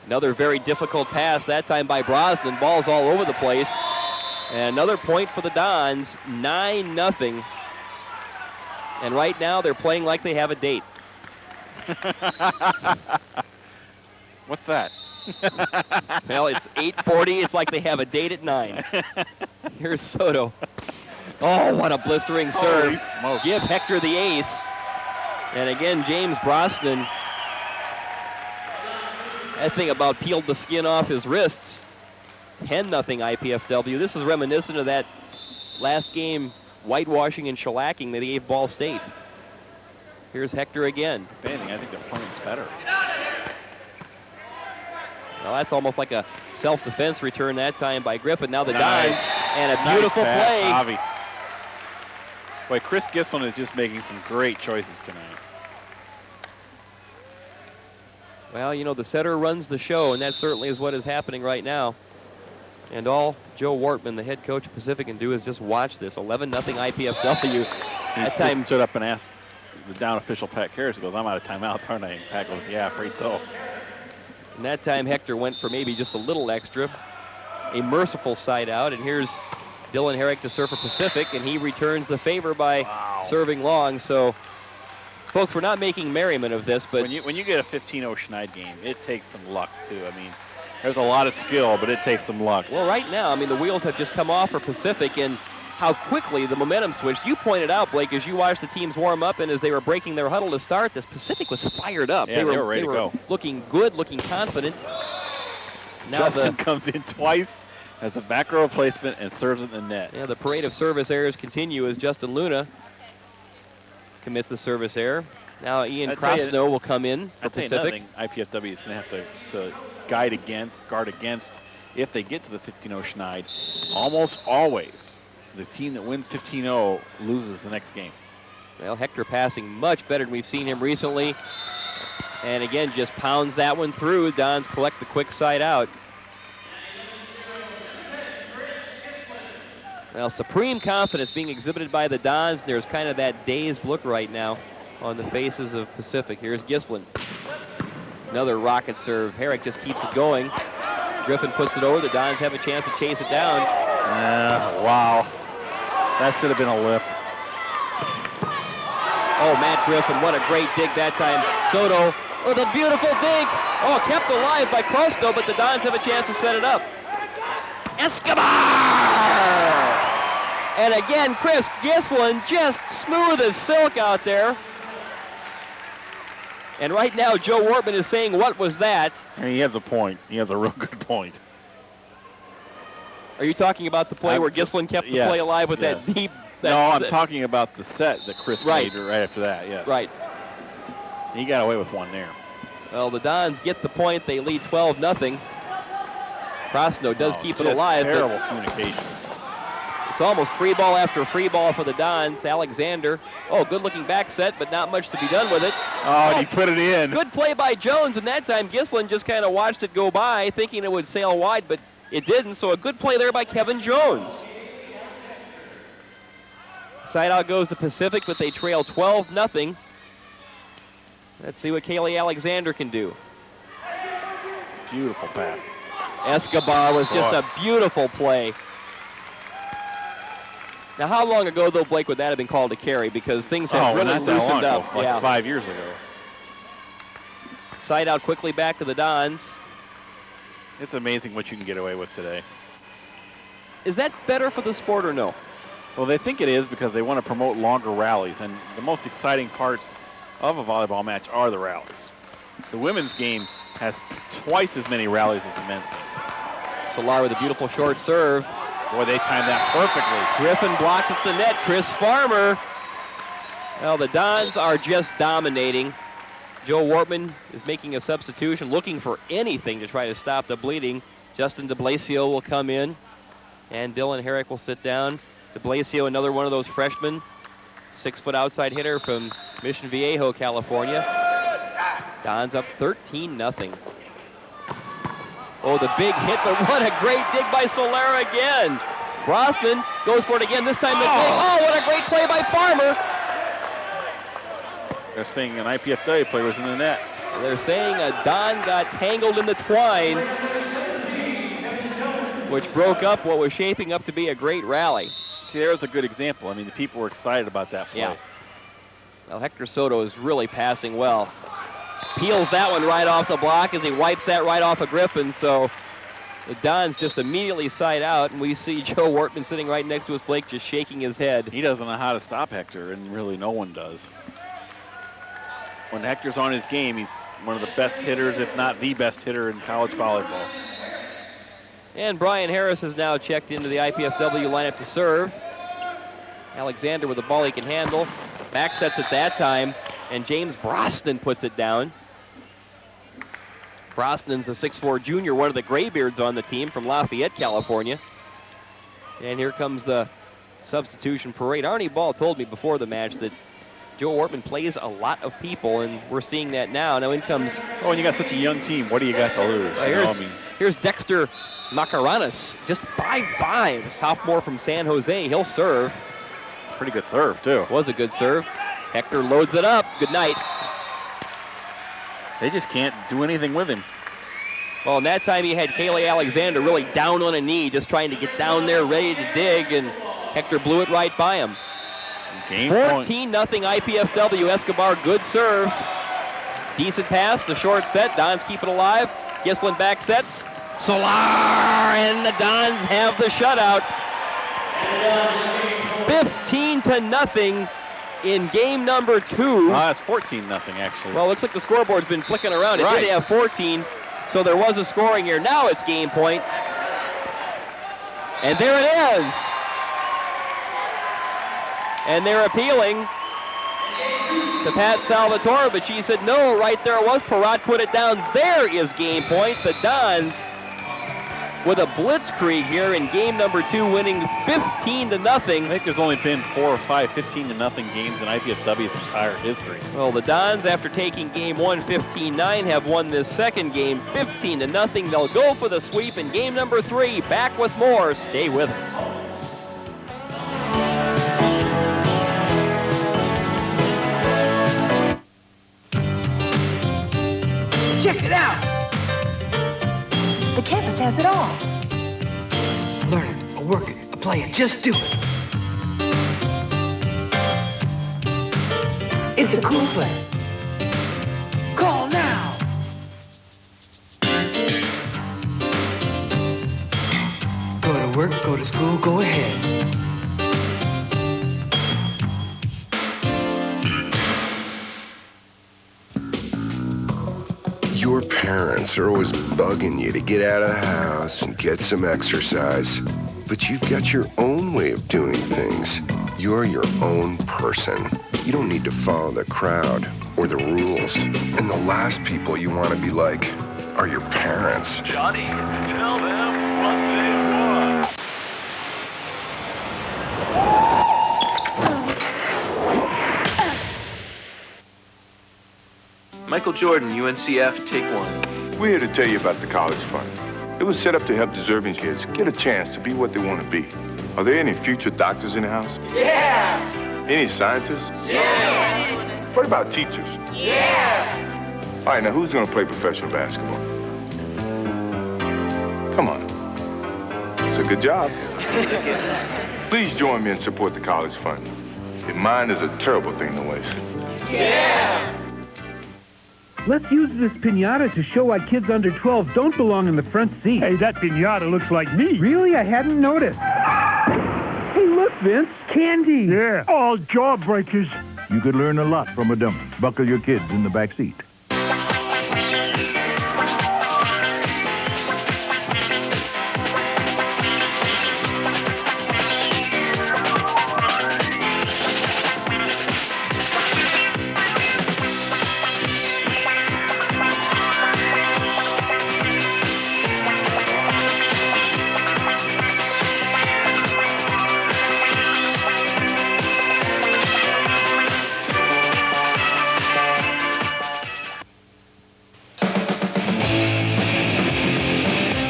Another very difficult pass, that time by Brosnan. Ball's all over the place. And another point for the Dons, 9-0. And right now, they're playing like they have a date. What's that? Well, it's 8:40. It's like they have a date at 9. Here's Soto. Oh, what a blistering serve. Give Hector the ace. And again, James Brosnan. That thing about peeled the skin off his wrists. 10-0 IPFW. This is reminiscent of that last game whitewashing and shellacking that he gave Ball State. Here's Hector again. Banding, I think they're playing better. Well, that's almost like a self-defense return that time by Griffin. Now the dive and a beautiful play. Avi. Boy, Chris Gislin is just making some great choices tonight. Well, you know, the setter runs the show, and that certainly is what is happening right now. And all Joe Wortman, the head coach of Pacific, can do is just watch this. 11-0 IPFW. That time stood up and asked the down official, Pat Karras, goes, I'm out of timeout, aren't I? And Pat goes, yeah, afraid so. And that time Hector went for maybe just a little extra. A merciful side out, and here's Dylan Herrick to serve for Pacific, and he returns the favor by serving long. So, folks, we're not making merriment of this, but when you get a 15-0 Schneid game, it takes some luck, too. I mean, there's a lot of skill, but it takes some luck. Well, right now, I mean, the wheels have just come off for Pacific, and how quickly the momentum switched. You pointed out, Blake, as you watched the teams warm up and as they were breaking their huddle to start this, Pacific was fired up. Yeah, they were ready to go. Looking good, looking confident. Now Justin comes in twice as a back row replacement and serves in the net. Yeah, the parade of service errors continue as Justin Luna commits the service error. Now Ian Krasno will come in for Pacific. IPFW is going to have to guard against if they get to the 15-0 Schneid. Almost always, the team that wins 15-0 loses the next game. Well, Hector passing much better than we've seen him recently. And again, just pounds that one through. Dons collect the quick side out. Well, supreme confidence being exhibited by the Dons. There's kind of that dazed look right now on the faces of Pacific. Here's Gislin. Another rocket serve. Herrick just keeps it going. Griffin puts it over. The Dons have a chance to chase it down. Wow. That should have been a lip. Oh, Matt Griffin, what a great dig that time. Soto with a beautiful dig. Oh, kept alive by Crosto, but the Dons have a chance to set it up. Escobar! And again, Chris Gislin just smooth as silk out there. And right now, Joe Wortman is saying, what was that? And he has a point. He has a real good point. Are you talking about the play where Gislin kept the play alive with that deep? No, I'm talking about the set that Chris made right after that, yes. Right. He got away with one there. Well, the Dons get the point. They lead 12-0. Krasno does keep it alive. Terrible communication. It's almost free ball after free ball for the Dons. Alexander. Oh, good-looking back set, but not much to be done with it. Oh, and he put it in. Good play by Jones, and that time Gislin just kind of watched it go by, thinking it would sail wide, but it didn't, so a good play there by Kevin Jones. Side out goes to Pacific, but they trail 12-0. Let's see what Kaylee Alexander can do. Beautiful pass. Escobar was just a beautiful play. Now, how long ago, though, Blake, would that have been called a carry? Because things have really not that long loosened ago, up. like 5 years ago. Side out quickly back to the Dons. It's amazing what you can get away with today. Is that better for the sport or no? Well, they think it is because they want to promote longer rallies, and the most exciting parts of a volleyball match are the rallies. The women's game has twice as many rallies as the men's game. Solar with a beautiful short serve. Boy, they timed that perfectly. Griffin blocked at the net. Chris Farmer. Well, the Dons are just dominating. Joe Wortman is making a substitution, looking for anything to try to stop the bleeding. Justin DeBlasio will come in, and Dylan Herrick will sit down. DeBlasio, another one of those freshmen, 6-foot outside hitter from Mission Viejo, California. Dons up 13-0. Oh, the big hit, but what a great dig by Soler again. Brosnan goes for it again, this time the dig. Oh, what a great play by Farmer. They're saying an IPFW player was in the net. They're saying a Don got tangled in the twine, which broke up what was shaping up to be a great rally. See, there's a good example. I mean, the people were excited about that play. Yeah. Well, Hector Soto is really passing well. Peels that one right off the block as he wipes that right off of Griffin, so the Dons just immediately side out, and we see Joe Wortman sitting right next to us, Blake, just shaking his head. He doesn't know how to stop Hector, and really no one does. When Hector's on his game, he's one of the best hitters, if not the best hitter in college volleyball. And Brian Harris has now checked into the IPFW lineup to serve. Alexander with a ball he can handle. Back sets at that time, and James Brosnan puts it down. Brosnan's a 6'4" junior, one of the graybeards on the team from Lafayette, California. And here comes the substitution parade. Arnie Ball told me before the match that Joe Wortman plays a lot of people, and we're seeing that now. Now in comes... Oh, and you got such a young team. What do you got to lose? Here's Dexter Macaranas, just 5'5", sophomore from San Jose. He'll serve. Pretty good serve, too. Was a good serve. Hector loads it up. Good night. They just can't do anything with him. Well, in that time he had Kaylee Alexander really down on a knee, just trying to get down there, ready to dig, and Hector blew it right by him. 14-0 IPFW. Escobar, good serve. Decent pass, the short set. Dons keep it alive. Gislin back sets. Solar, and the Dons have the shutout. 15-0 in game number 2. It's 14-0 actually. Well, it looks like the scoreboard's been flicking around. It did have 14, so there was a scoring here. Now it's game point. And there it is. And they're appealing to Pat Salvatore, but she said no, right there it was. Parat put it down. There is game point. The Dons with a blitzkrieg here in game number 2, winning 15-0. I think there's only been 4 or 5 15-0 games in IPFW's entire history. Well, the Dons, after taking game 1 15-9, have won this second game 15-0. They'll go for the sweep in game number 3. Back with more. Stay with us. Check it out! The campus has it all. Learn it, or work it, or play it, just do it. It's a cool place. Call now! Go to work, go to school, go ahead. Your parents are always bugging you to get out of the house and get some exercise. But you've got your own way of doing things. You're your own person. You don't need to follow the crowd or the rules. And the last people you want to be like are your parents. Johnny, tell them what they want. Michael Jordan, UNCF, take 1. We're here to tell you about the College Fund. It was set up to help deserving kids get a chance to be what they want to be. Are there any future doctors in the house? Yeah! Any scientists? Yeah! What about teachers? Yeah! All right, now who's going to play professional basketball? Come on. It's a good job. Please join me and support the college fund. If mine is a terrible thing to waste. Yeah! Let's use this piñata to show why kids under 12 don't belong in the front seat. Hey, that piñata looks like me. Really? I hadn't noticed. Hey, look, Vince. Candy. Yeah, all jawbreakers. You could learn a lot from a dummy. Buckle your kids in the back seat.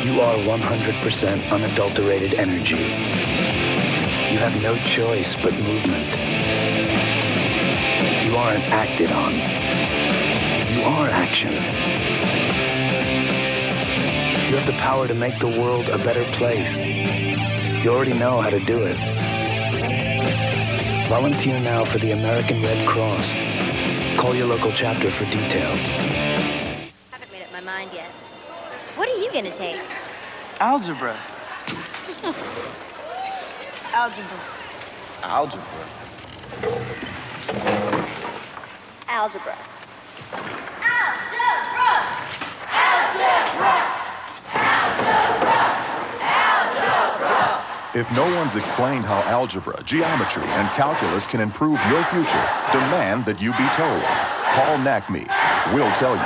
You are 100% unadulterated energy. You have no choice but movement. You aren't acted on. You are action. You have the power to make the world a better place. You already know how to do it. Volunteer now for the American Red Cross. Call your local chapter for details. I haven't made up my mind yet. What are you going to take? Algebra. Algebra. Algebra. Algebra. If no one's explained how algebra, geometry, and calculus can improve your future, demand that you be told. Call NACME. We'll tell you.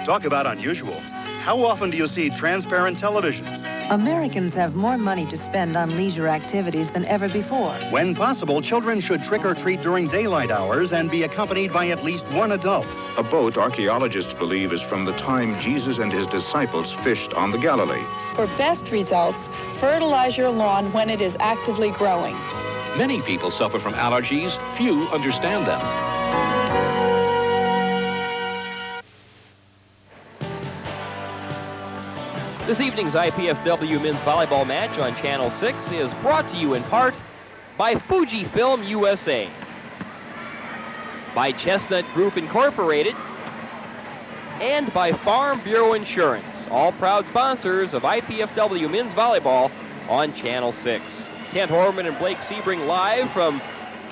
Talk about unusual. How often do you see transparent televisions? Americans have more money to spend on leisure activities than ever before. When possible, children should trick or treat during daylight hours and be accompanied by at least one adult. A boat, archaeologists believe, is from the time Jesus and his disciples fished on the Galilee. For best results, fertilize your lawn when it is actively growing. Many people suffer from allergies. Few understand them. This evening's IPFW men's volleyball match on Channel 6 is brought to you in part by Fujifilm USA, by Chestnut Group Incorporated, and by Farm Bureau Insurance, all proud sponsors of IPFW men's volleyball on Channel 6. Kent Horman and Blake Sebring live from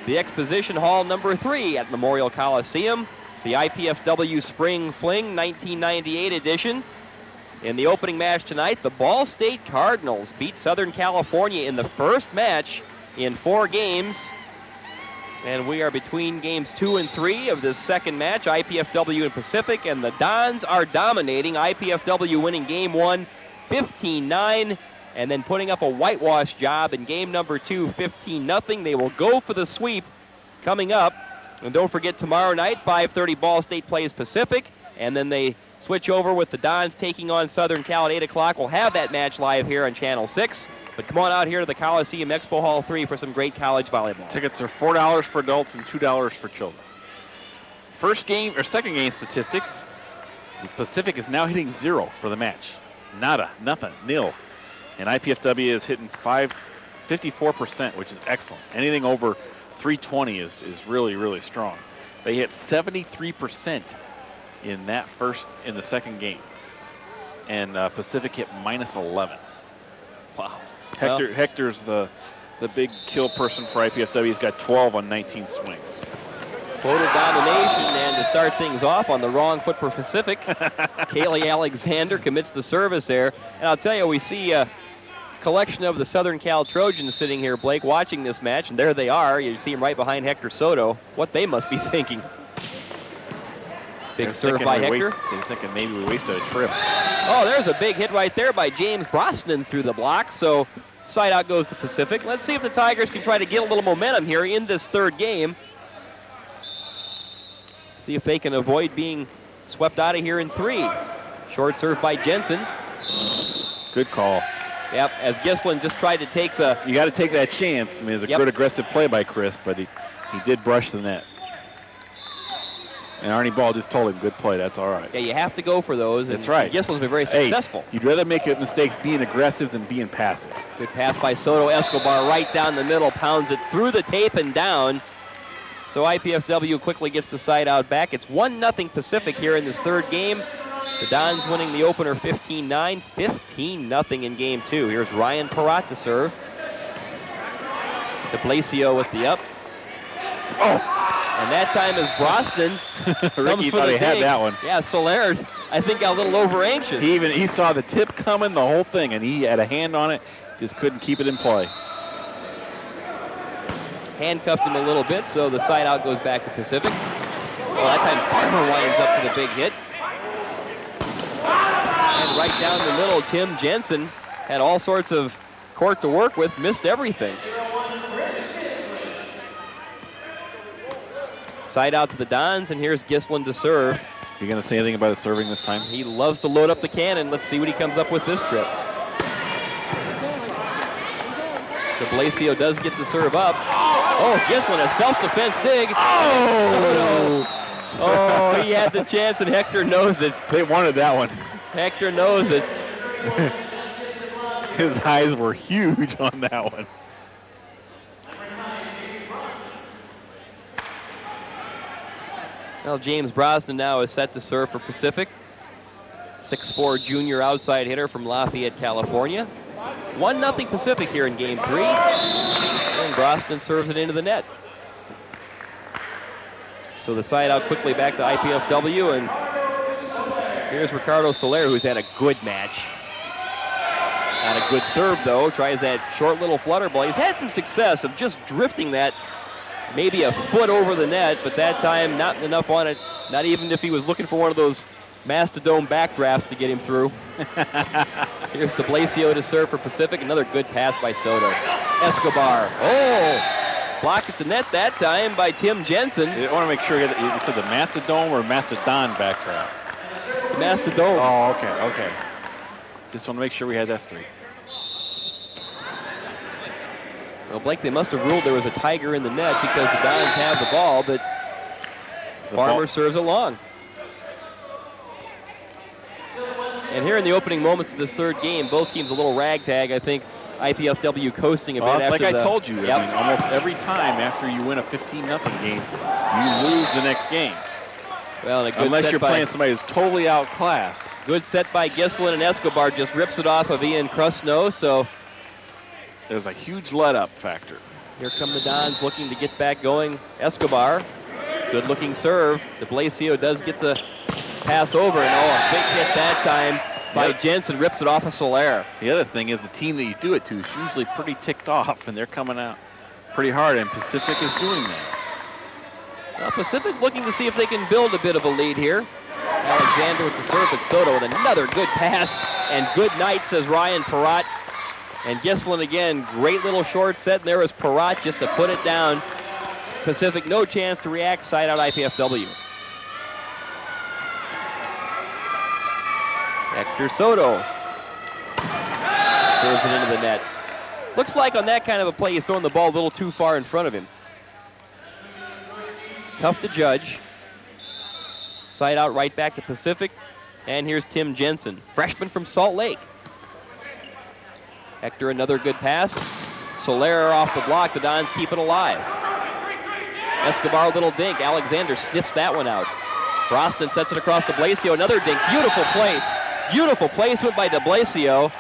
the Exposition Hall number 3 at Memorial Coliseum, the IPFW Spring Fling 1998 edition. In the opening match tonight, the Ball State Cardinals beat Southern California in the first match in 4 games. And we are between games 2 and 3 of this second match, IPFW and Pacific, and the Dons are dominating. IPFW winning game 1, 15-9, and then putting up a whitewash job in game number 2, 15-0. They will go for the sweep coming up. And don't forget, tomorrow night, 5:30, Ball State plays Pacific, and then they switch over with the Dons taking on Southern Cal at 8 o'clock. We'll have that match live here on Channel 6. But come on out here to the Coliseum Expo Hall 3 for some great college volleyball. Tickets are $4 for adults and $2 for children. Second game statistics, the Pacific is now hitting 0 for the match. Nada, nothing, nil. And IPFW is hitting 54%, which is excellent. Anything over 320 is really, really strong. They hit 73% in the second game. And Pacific hit -11. Wow. Hector's the big kill person for IPFW. He's got 12 on 19 swings. Total domination, and to start things off on the wrong foot for Pacific, Kaylee Alexander commits the service there. And I'll tell you, we see a collection of the Southern Cal Trojans sitting here, Blake, watching this match, and there they are. You see them right behind Hector Soto. What they must be thinking. Big serve by Hector. They're thinking maybe we wasted a trip. Oh, there's a big hit right there by James Brosnan through the block. So side out goes to Pacific. Let's see if the Tigers can try to get a little momentum here in this third game. See if they can avoid being swept out of here in 3. Short serve by Jensen. Good call. Yep, as Gislin just tried to take the... You got to take that chance. I mean, it's a good aggressive play by Chris, but he did brush the net. And Arnie Ball just told him, good play, that's all right. Yeah, you have to go for those. That's right. Gislin's been very successful. Hey, you'd rather make mistakes being aggressive than being passive. Good pass by Soto. Escobar right down the middle, pounds it through the tape and down. So IPFW quickly gets the side out back. It's 1-0 Pacific here in this third game. The Dons winning the opener 15-9, 15-0 in game 2. Here's Ryan Perrott to serve. De Blasio with the up. Oh! And that time is Brosnan. Ricky thought he had that one. Yeah, Soler, I think, got a little over anxious. He saw the tip coming, the whole thing, and he had a hand on it, just couldn't keep it in play. Handcuffed him a little bit, so the side out goes back to Pacific. Well, that time Farmer winds up for the big hit. And right down the middle, Tim Jensen had all sorts of court to work with, missed everything. Side out to the Dons, and here's Gislin to serve. You going to say anything about his serving this time? He loves to load up the cannon. Let's see what he comes up with this trip. De Blasio does get the serve up. Oh, Gislin, a self-defense dig. Oh! Oh, he had the chance, and Hector knows it. They wanted that one. Hector knows it. His eyes were huge on that one. Well, James Brosnan now is set to serve for Pacific. 6'4" junior outside hitter from Lafayette, California. 1-0 Pacific here in game 3. And Brosnan serves it into the net. So the side out quickly back to IPFW, and here's Ricardo Soler, who's had a good match. Not a good serve, though. Tries that short little flutter ball. He's had some success of just drifting that maybe a foot over the net, but that time not enough on it. Not even if he was looking for one of those Mastodon backdrafts to get him through. Here's De Blasio to serve for Pacific. Another good pass by Soto. Escobar. Oh! Blocked at the net that time by Tim Jensen. I want to make sure you said the Mastodon or Mastodon backdraft? The Mastodon. Oh, okay. Just want to make sure we had that straight. Well, Blake, they must have ruled there was a Tiger in the net because the Dons have the ball, but Farmer serves it long. And here in the opening moments of this third game, both teams a little ragtag. I think IPFW coasting a bit after like I told you. Yep. I mean, almost every time after you win a 15-0 game, you lose the next game. Well, a good unless set you're playing somebody who's totally outclassed. Good set by Gislin, and Escobar just rips it off of Ian Krusno, so there's a huge let-up factor. Here come the Dons looking to get back going. Escobar, good-looking serve. De Blasio does get the pass over, and a big hit that time by Jensen, rips it off of Soler. The other thing is the team that you do it to is usually pretty ticked off, and they're coming out pretty hard, and Pacific is doing that. Well, Pacific looking to see if they can build a bit of a lead here. Alexander with the serve, but Soto with another good pass, and good night, says Ryan Perrott. And Gislin again, great little short set, and there was Perrott just to put it down. Pacific no chance to react, side out IPFW. Hector Soto serves it into the net. Looks like on that kind of a play, he's throwing the ball a little too far in front of him. Tough to judge. Side out right back to Pacific. And here's Tim Jensen, freshman from Salt Lake. Hector, another good pass. Soler off the block. The Dons keep it alive. Escobar, a little dink. Alexander sniffs that one out. Brosnan sets it across to Blasio. Another dink. Beautiful place. Beautiful placement by De Blasio.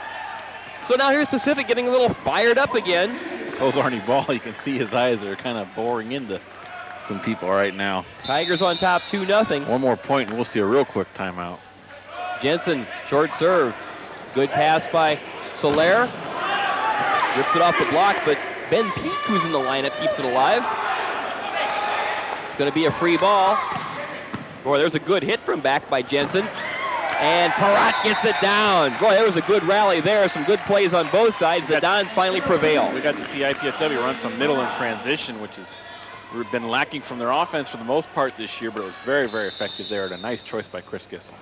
So now here's Pacific getting a little fired up again. So's Arnie Ball. You can see his eyes are kind of boring into some people right now. Tigers on top 2-0. One more point and we'll see a real quick timeout. Jensen, short serve. Good pass by Soler. Rips it off the block, but Ben Peak, who's in the lineup, keeps it alive. It's going to be a free ball. Boy, there's a good hit from back by Jensen. And Perrott gets it down. Boy, there was a good rally there. Some good plays on both sides. The Dons finally prevail. We got to see IPFW run some middle and transition, which has been lacking from their offense for the most part this year, but it was very, very effective there, and a nice choice by Chris Gislin.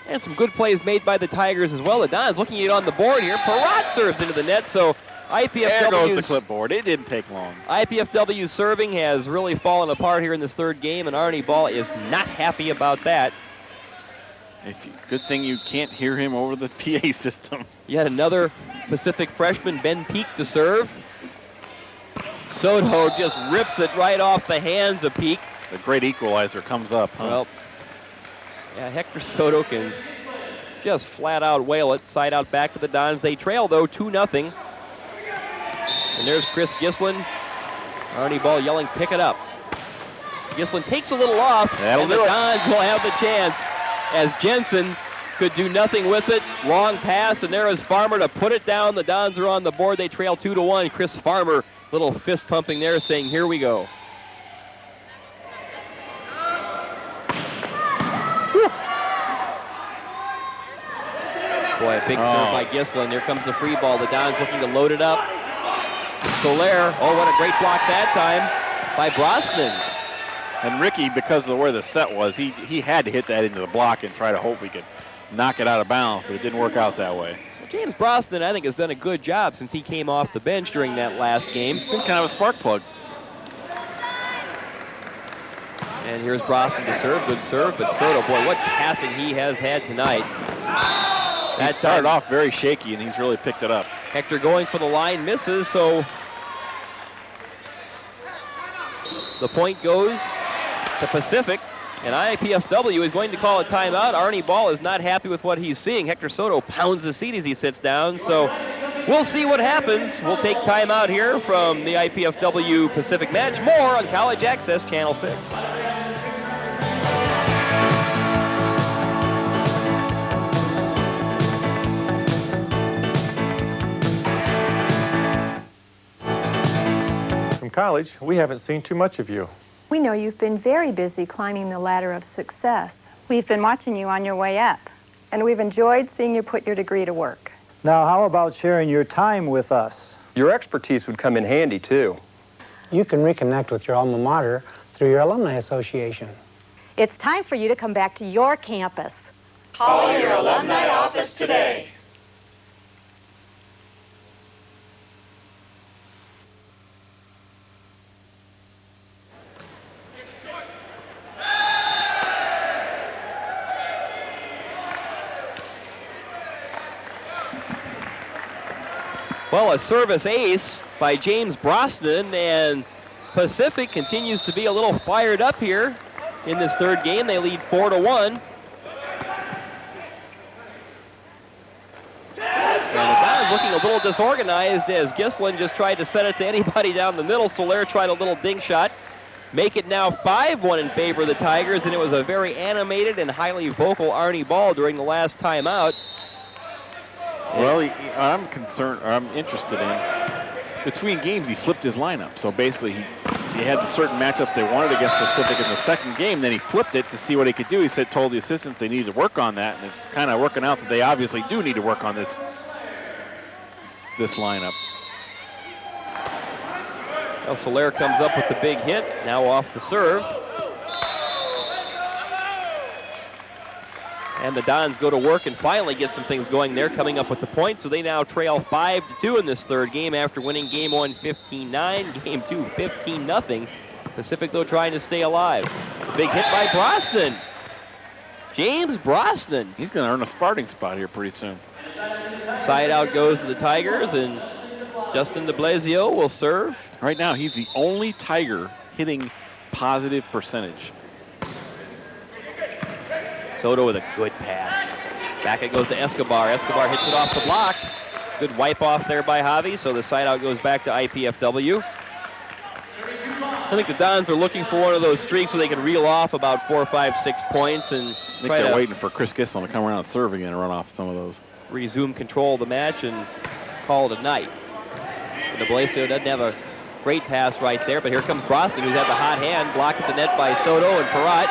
And some good plays made by the Tigers as well. The Dons looking at it on the board here. Perrott serves into the net, so There goes the IPFW's clipboard. It didn't take long. IPFW serving has really fallen apart here in this third game, and Arnie Ball is not happy about that. Good thing you can't hear him over the PA system. Yet another Pacific freshman, Ben Peak, to serve. Soto just rips it right off the hands of Peak. The great equalizer comes up. Huh? Well, yeah, Hector Soto can just flat out whale it. Side out back to the Dons. They trail, though, 2-0. And there's Chris Gislin. Arnie Ball yelling, pick it up. Gislin takes a little off, and the Dons will have the chance as Jensen could do nothing with it. Long pass, and there is Farmer to put it down. The Dons are on the board. They trail 2-1. Chris Farmer, little fist pumping there, saying, here we go. Boy, a big serve by Gislin. Here comes the free ball. The Dons looking to load it up. Soler, what a great block that time by Brosnan. And Ricky, because of where the set was, he had to hit that into the block and try to hope he could knock it out of bounds, but it didn't work out that way. Well, James Brosnan, I think, has done a good job since he came off the bench during that last game. He's been kind of a spark plug. And here's Brosnan to serve. Good serve, but Soto, boy, what passing he has had tonight. That started off very shaky, and he's really picked it up. Hector going for the line, misses, so the point goes to Pacific, and IPFW is going to call a timeout. Arnie Ball is not happy with what he's seeing. Hector Soto pounds the seat as he sits down, so we'll see what happens. We'll take timeout here from the IPFW Pacific match. More on College Access Channel 6. From college, we haven't seen too much of you. We know you've been very busy climbing the ladder of success. We've been watching you on your way up. And we've enjoyed seeing you put your degree to work. Now, how about sharing your time with us? Your expertise would come in handy, too. You can reconnect with your alma mater through your alumni association. It's time for you to come back to your campus. Call your alumni office today. Well, a service ace by James Brosnan, and Pacific continues to be a little fired up here in this third game. They lead 4-1. And the Dons looking a little disorganized as Gislin just tried to set it to anybody down the middle. Soler tried a little dink shot. Make it now 5-1 in favor of the Tigers, and it was a very animated and highly vocal Arnie Ball during the last timeout. Well, I'm interested in, between games, he flipped his lineup. So basically, he had the certain matchups they wanted against Pacific in the second game. Then he flipped it to see what he could do. He told the assistants they needed to work on that, and it's kind of working out that they obviously do need to work on this lineup. Well, Soler comes up with the big hit, now off the serve. And the Dons go to work and finally get some things going there, coming up with the point. So they now trail 5-2 in this third game after winning game 1 15-9, game 2 15-0. Pacific, though, trying to stay alive. A big hit by Brosnan. James Brosnan. He's going to earn a starting spot here pretty soon. Side out goes to the Tigers, and Justin de Blasio will serve. Right now, he's the only Tiger hitting positive percentage. Soto with a good pass. Back it goes to Escobar. Escobar hits it off the block. Good wipe off there by Javi, so the side out goes back to IPFW. I think the Dons are looking for one of those streaks where they can reel off about 4, 5, 6 points and I think they're waiting for Chris Gislin to come around and serve again and run off some of those. Resume control of the match and call it a night. De Blasio doesn't have a great pass right there, but here comes Brosnan, who's had the hot hand, blocked at the net by Soto and Perrott.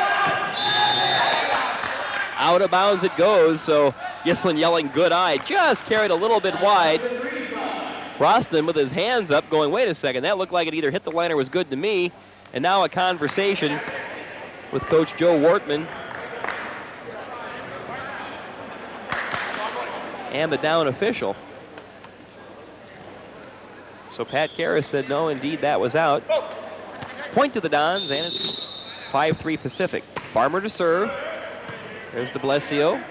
Out of bounds it goes, so Gislin yelling good eye. Just carried a little bit wide. Brosnan with his hands up going, wait a second, that looked like it either hit the line or was good to me. And now a conversation with Coach Joe Wortman. And the down official. So Pat Karras said no, indeed, that was out. Point to the Dons, and it's 5-3 Pacific. Farmer to serve. There's DeBlesio.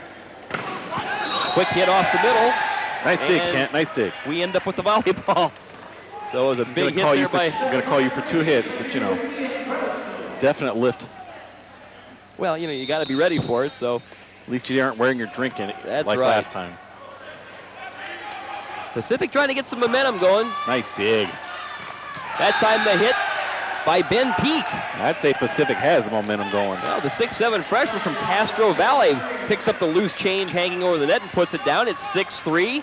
Quick hit off the middle. Nice dig, Kent. Nice dig. We end up with the volleyball. So it was a big hit there by... I'm going to call you for 2 hits, but, you know, definite lift. Well, you know, you got to be ready for it, so... At least you aren't wearing your drink in it like right. last time. Pacific trying to get some momentum going. Nice dig. That time the hit by Ben Peak. I'd say Pacific has the momentum going. Well, the 6'7" freshman from Castro Valley picks up the loose change hanging over the net and puts it down. It's 6-3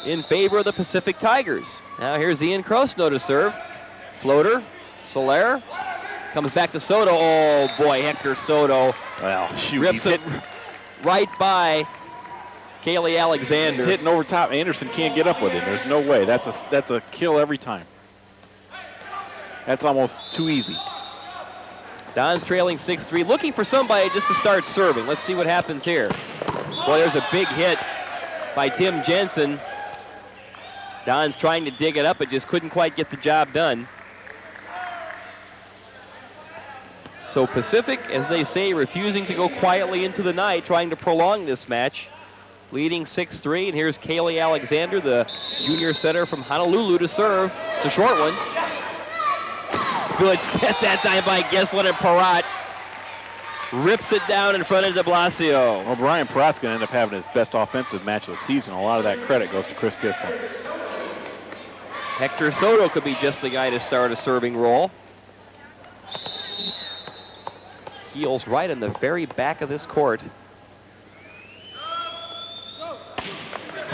in favor of the Pacific Tigers. Now here's Ian Krosno to serve. Floater, Soler, comes back to Soto. Oh boy, Hector Soto. Well, shoot, rips it right by Kaylee Alexander. He's hitting over top. Anderson can't get up with him. There's no way. That's a kill every time. That's almost too easy. Don's trailing 6-3, looking for somebody just to start serving. Let's see what happens here. Boy, there's a big hit by Tim Jensen. Don's trying to dig it up, but just couldn't quite get the job done. So Pacific, as they say, refusing to go quietly into the night, trying to prolong this match. Leading 6-3, and here's Kaylee Alexander, the junior setter from Honolulu, to serve. It's a short one. Good set that time by Geslin, and Parat rips it down in front of de Blasio. Well, Brian Parat's going to end up having his best offensive match of the season. A lot of that credit goes to Chris Gislin. Hector Soto could be just the guy to start a serving role. Heels right in the very back of this court.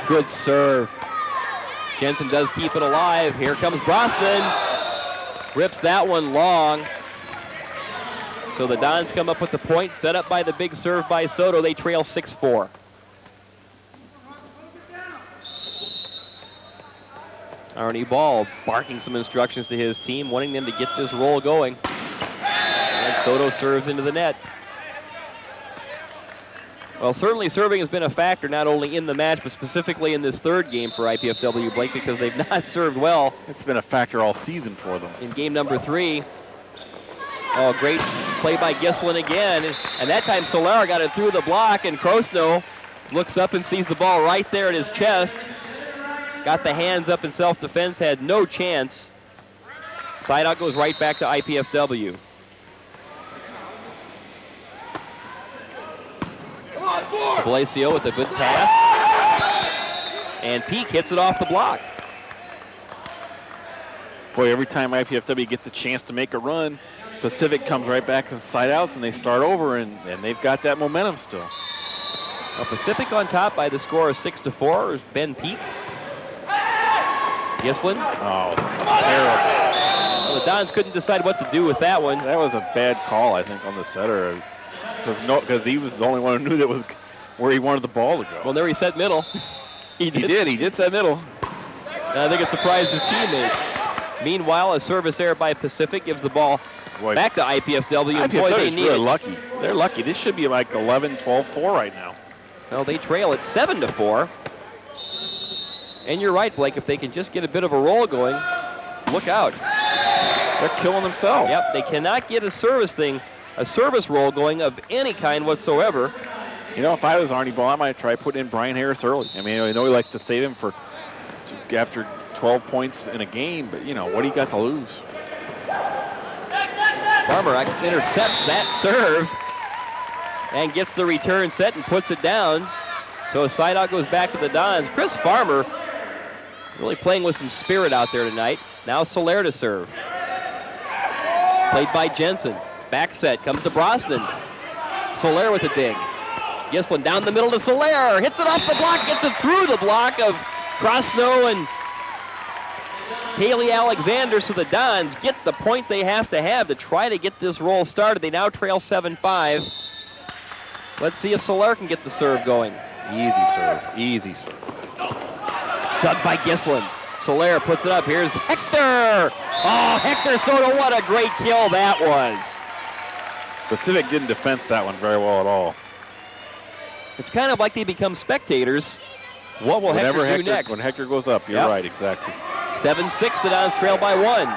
Good serve. Jensen does keep it alive. Here comes Brosnan. Rips that one long. So the Dons come up with the point, set up by the big serve by Soto. They trail 6-4. Arnie Ball barking some instructions to his team, wanting them to get this roll going. And Soto serves into the net. Well, certainly serving has been a factor, not only in the match, but specifically in this third game for IPFW, Blake, because they've not served well. It's been a factor all season for them. In game number 3. Oh, great play by Gislin again. And that time Soler got it through the block, and Krosno looks up and sees the ball right there at his chest. Got the hands up in self-defense, had no chance. Side out goes right back to IPFW. Blasio with a good pass. And Peak hits it off the block. Boy, every time IPFW gets a chance to make a run, Pacific comes right back to the side outs and they start over, and they've got that momentum still. Well, Pacific on top by the score of 6-4 is Ben Peak. Gislin. Oh, terrible. Well, the Dons couldn't decide what to do with that one. That was a bad call, I think, on the setter. Because he was the only one who knew that was where he wanted the ball to go. Well, there he set middle. He did set middle. And I think it surprised his teammates. Meanwhile, a service error by Pacific gives the ball back to IPFW. And boy, they need really lucky. They're lucky. This should be like 11, 12, 4 right now. Well, they trail at 7-4. And you're right, Blake. If they can just get a bit of a roll going, look out. They're killing themselves. Yep, they cannot get a service roll going of any kind whatsoever. You know, if I was Arnie Ball, I might try putting in Brian Harris early. I mean, I know he likes to save him for after 12 points in a game, but, you know, what do you got to lose? Farmer intercepts that serve and gets the return set and puts it down. So a side out goes back to the Dons. Chris Farmer really playing with some spirit out there tonight. Now Soler to serve. Played by Jensen. Back set comes to Brosnan. Soler with a dig. Gislin down the middle to Soler. Hits it off the block. Gets it through the block of Krosno and Kaylee Alexander. So the Dons get the point they have to try to get this roll started. They now trail 7-5. Let's see if Soler can get the serve going. Easy serve. Easy serve. Dug by Gislin. Soler puts it up. Here's Hector. Oh, Hector Soto, what a great kill that was. Pacific didn't defense that one very well at all. It's kind of like they become spectators What will Whenever Hector do next? When Hector goes up, you're right, exactly. 7-6, the Dons trail by 1.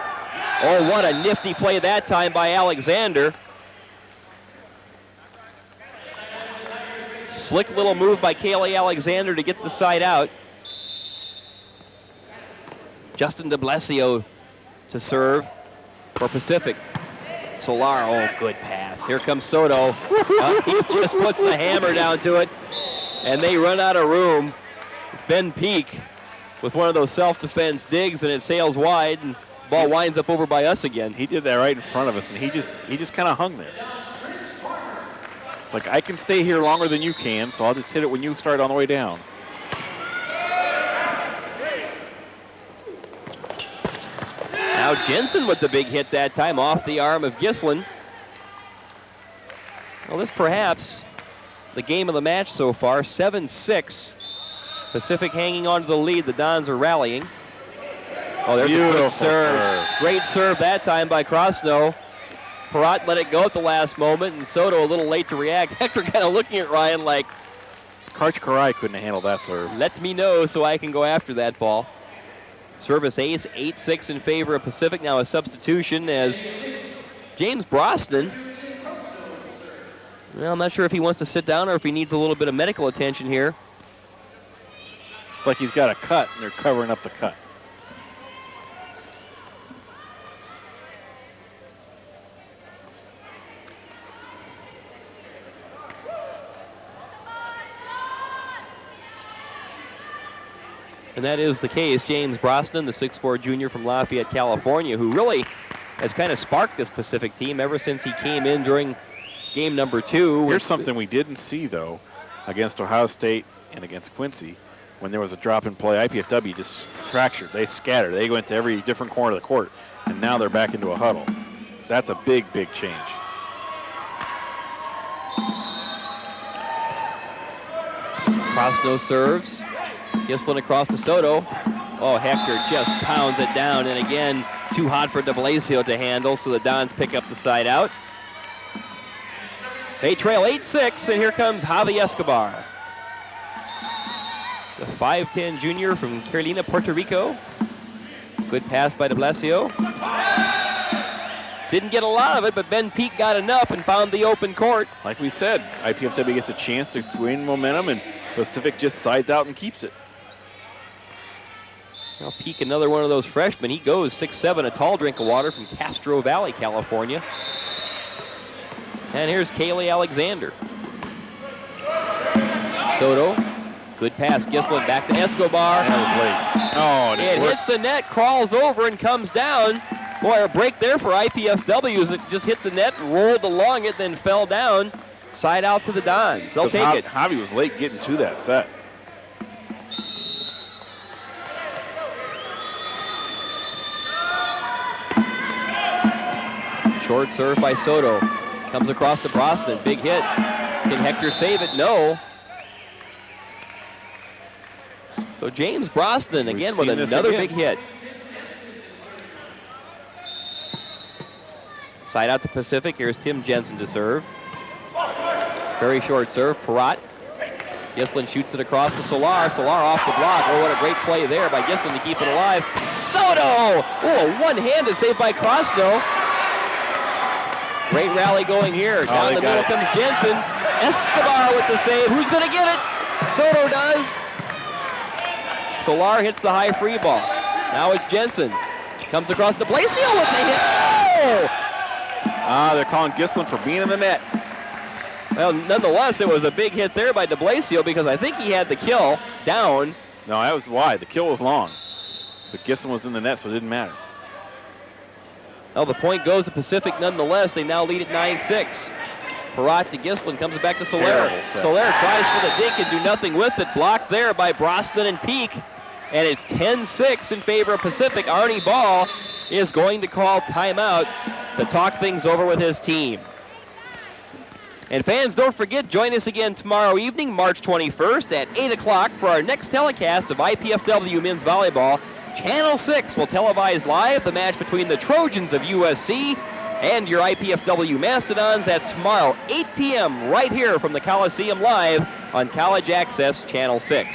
Oh, what a nifty play that time by Alexander. Slick little move by Kaylee Alexander to get the side out. Justin de Blasio to serve for Pacific. Solar, oh, good pass. Here comes Soto. He just puts the hammer down to it, and they run out of room. It's Ben Peak with one of those self-defense digs, and it sails wide, and ball winds up over by us again. He did that right in front of us, and he just kind of hung there. It's like, I can stay here longer than you can, so I'll just hit it when you start on the way down. Now Jensen with the big hit that time off the arm of Gislin. Well, this perhaps the game of the match so far, 7-6. Pacific hanging on to the lead. The Dons are rallying. Oh, there's a good serve. Great serve that time by Krosno. Perrott let it go at the last moment, and Soto a little late to react. Hector kind of looking at Ryan like, Karch Karai couldn't have handled that serve. Let me know so I can go after that ball. Service ace, 8-6 in favor of Pacific. Now a substitution as James Brosnan. Well, I'm not sure if he wants to sit down or if he needs a little bit of medical attention here. It's like he's got a cut, and they're covering up the cut. And that is the case. James Brosnan, the 6'4 junior from Lafayette, California, who really has kind of sparked this Pacific team ever since he came in during game number 2. Here's something we didn't see, though, against Ohio State and against Quincy. When there was a drop in play, IPFW just fractured. They scattered. They went to every different corner of the court, and now they're back into a huddle. That's a big, big change. Krosno serves. Gislin across to Soto. Oh, Hector just pounds it down, and again, too hot for de Blasio to handle, so the Dons pick up the side out. They trail 8-6, and here comes Javi Escobar. The 5'10 junior from Carolina, Puerto Rico. Good pass by de Blasio. Didn't get a lot of it, but Ben Peak got enough and found the open court. Like we said, IPFW gets a chance to gain momentum, and Pacific just sides out and keeps it. Now Peak, another one of those freshmen. He goes 6'7", a tall drink of water from Castro Valley, California. And here's Kaylee Alexander. Soto, good pass. Gislin back to Escobar. That was late. Oh, it hits the net, crawls over, and comes down. Boy, a break there for IPFW as it just hit the net, rolled along it, then fell down. Side out to the Dons. They'll take it. Javi was late getting to that set. Short serve by Soto. Comes across to Brosnan. Big hit. Can Hector save it? No. So James Brosnan again with another big hit. Side out to Pacific. Here's Tim Jensen to serve. Very short serve. Perrott. Gislin shoots it across to Solar. Solar off the block. Oh, what a great play there by Gislin to keep it alive. Soto! Oh, a one-handed save by Krosno. Great rally going here. Down the middle comes Jensen. Escobar with the save. Who's going to get it? Soto does. Solar hits the high free ball. Now it's Jensen. Comes across the Blasio with the hit. Oh! They're calling Gislin for being in the net. Well, nonetheless, it was a big hit there by de Blasio because I think he had the kill down. No, that was wide. The kill was long. But Gislin was in the net, so it didn't matter. Well, the point goes to Pacific nonetheless. They now lead at 9-6. Perrott to Gislin, comes back to Soler. Soler tries for the dink and do nothing with it. Blocked there by Brosnan and Peak. And it's 10-6 in favor of Pacific. Arnie Ball is going to call timeout to talk things over with his team. And fans, don't forget, join us again tomorrow evening, March 21st at 8 o'clock for our next telecast of IPFW Men's Volleyball. Channel 6 will televise live the match between the Trojans of USC and your IPFW Mastodons. That's tomorrow, 8 p.m., right here from the Coliseum live on College Access Channel 6.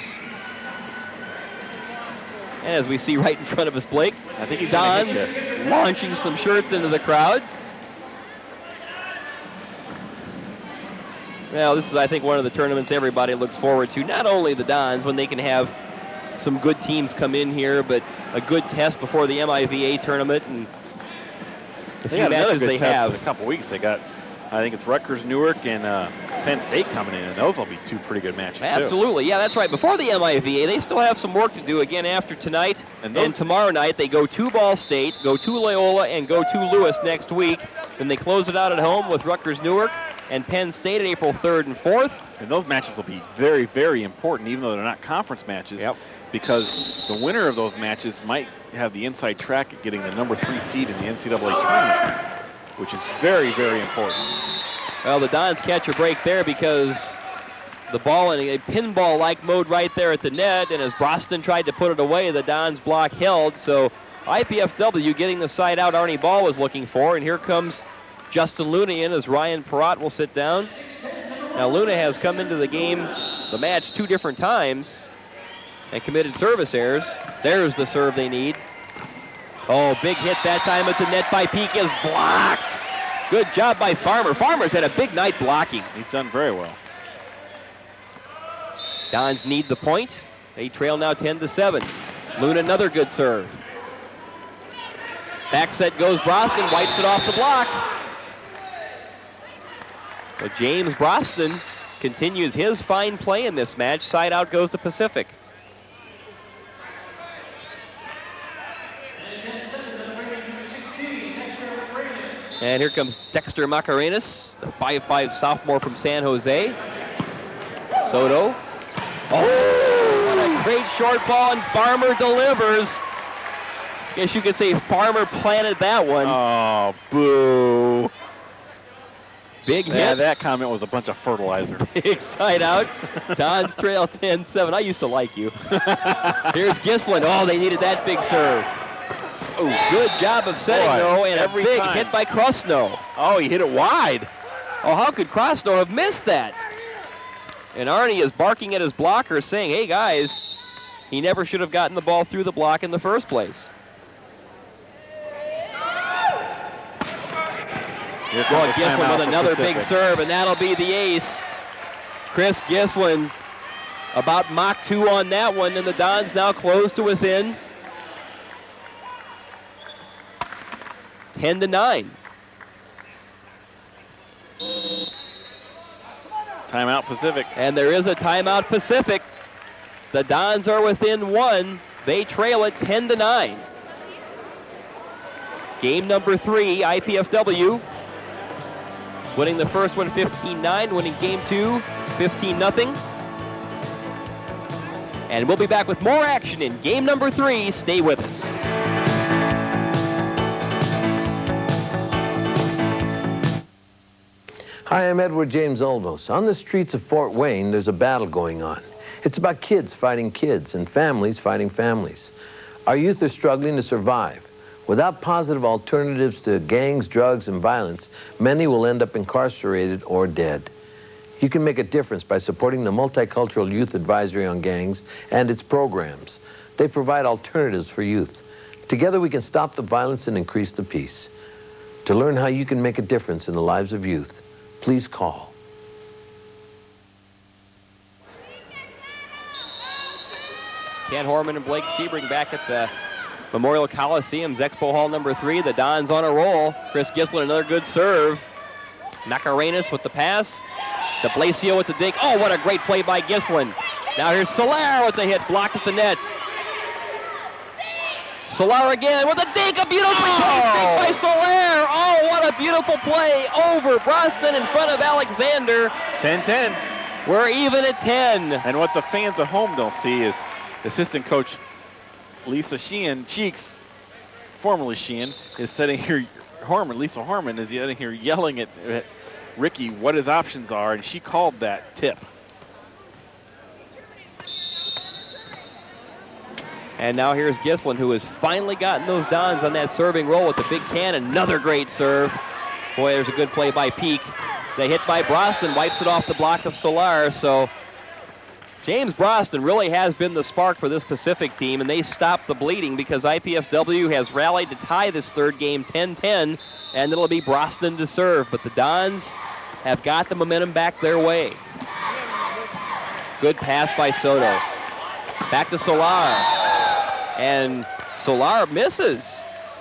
And as we see right in front of us, Blake, I think he's Don's gonna hit you. launching some shirts into the crowd. Well, this is, I think, one of the tournaments everybody looks forward to. Not only the Dons, when they can have some good teams come in here, but a good test before the MIVA tournament and the They few got another matches good they test have. in a couple weeks. They got, I think it's Rutgers, Newark, and Penn State coming in, and those will be two pretty good matches, too. Absolutely, yeah, that's right. Before the MIVA, they still have some work to do again after tonight and tomorrow night. They go to Ball State, go to Loyola, and go to Lewis next week. Then they close it out at home with Rutgers, Newark, and Penn State at April 3rd and 4th. And those matches will be very, very important, even though they're not conference matches, because the winner of those matches might have the inside track at getting the number 3 seed in the NCAA tournament, which is very, very important. Well, the Dons catch a break there because the ball in a pinball-like mode right there at the net, and as Broston tried to put it away, the Dons block held. So IPFW getting the side out Arnie Ball was looking for, and here comes Justin Luna in as Ryan Perrott will sit down. Now Luna has come into the game, the match, 2 different times and committed service errors. There's the serve they need. Oh, big hit that time at the net by Peak is blocked. Good job by Farmer. Farmer's had a big night blocking. He's done very well. Dons need the point. They trail now 10-7. Luna another good serve. Back set goes Broston, wipes it off the block. But James Broston continues his fine play in this match. Side out goes to Pacific. And here comes Dexter Macarenas, the 5'5 sophomore from San Jose. Soto. Oh, what a great short ball, and Farmer delivers. Guess you could say Farmer planted that one. Oh, boo. Big hit. Yeah, that comment was a bunch of fertilizer. Big side out. Dons trail 10-7. I used to like you. Here's Gislin. Oh, they needed that big serve. Oh, good job of setting, though, and a big hit by Krosno. Oh, he hit it wide. Oh, how could Krosno have missed that? And Arnie is barking at his blocker, saying, hey, guys, he never should have gotten the ball through the block in the first place. Well, Gislin with another big serve, and that'll be the ace. Chris Gislin about Mach 2 on that one, and the Dons now close to within 10-9. Timeout Pacific. And there is a timeout Pacific. The Dons are within 1. They trail it 10-9. Game number 3, IPFW. Winning the first one 15-9, winning game 2 15-0. And we'll be back with more action in game number 3. Stay with us. Hi, I'm Edward James Oldos. On the streets of Fort Wayne, there's a battle going on. It's about kids fighting kids and families fighting families. Our youth are struggling to survive. Without positive alternatives to gangs, drugs, and violence, many will end up incarcerated or dead. You can make a difference by supporting the Multicultural Youth Advisory on Gangs and its programs. They provide alternatives for youth. Together we can stop the violence and increase the peace. To learn how you can make a difference in the lives of youth, please call. Ken Horman and Blake Sebring back at the Memorial Coliseum's Expo Hall number 3. The Dons on a roll. Chris Gislin, another good serve. Macarenas with the pass. De Blasio with the dig. Oh, what a great play by Gislin. Now here's Soler with the hit, blocked at the net. Soler again with a dig, a beautiful dig by Soler. Oh, what a beautiful play over Brosnan in front of Alexander. 10-10. We're even at 10. And what the fans at home don't see is assistant coach Lisa Sheehan, Cheeks, formerly Sheehan, is sitting here, Lisa Horman is sitting here yelling at Ricky what his options are, and she called that tip. And now here's Gislin, who has finally gotten those Dons on that serving roll with the big can. Another great serve. Boy, there's a good play by Peak. The hit by Brosnan wipes it off the block of Solar, so James Brosnan really has been the spark for this Pacific team, and they stopped the bleeding because IPFW has rallied to tie this third game 10-10, and it'll be Brosnan to serve. But the Dons have got the momentum back their way. Good pass by Soto. Back to Solar. And Solar misses.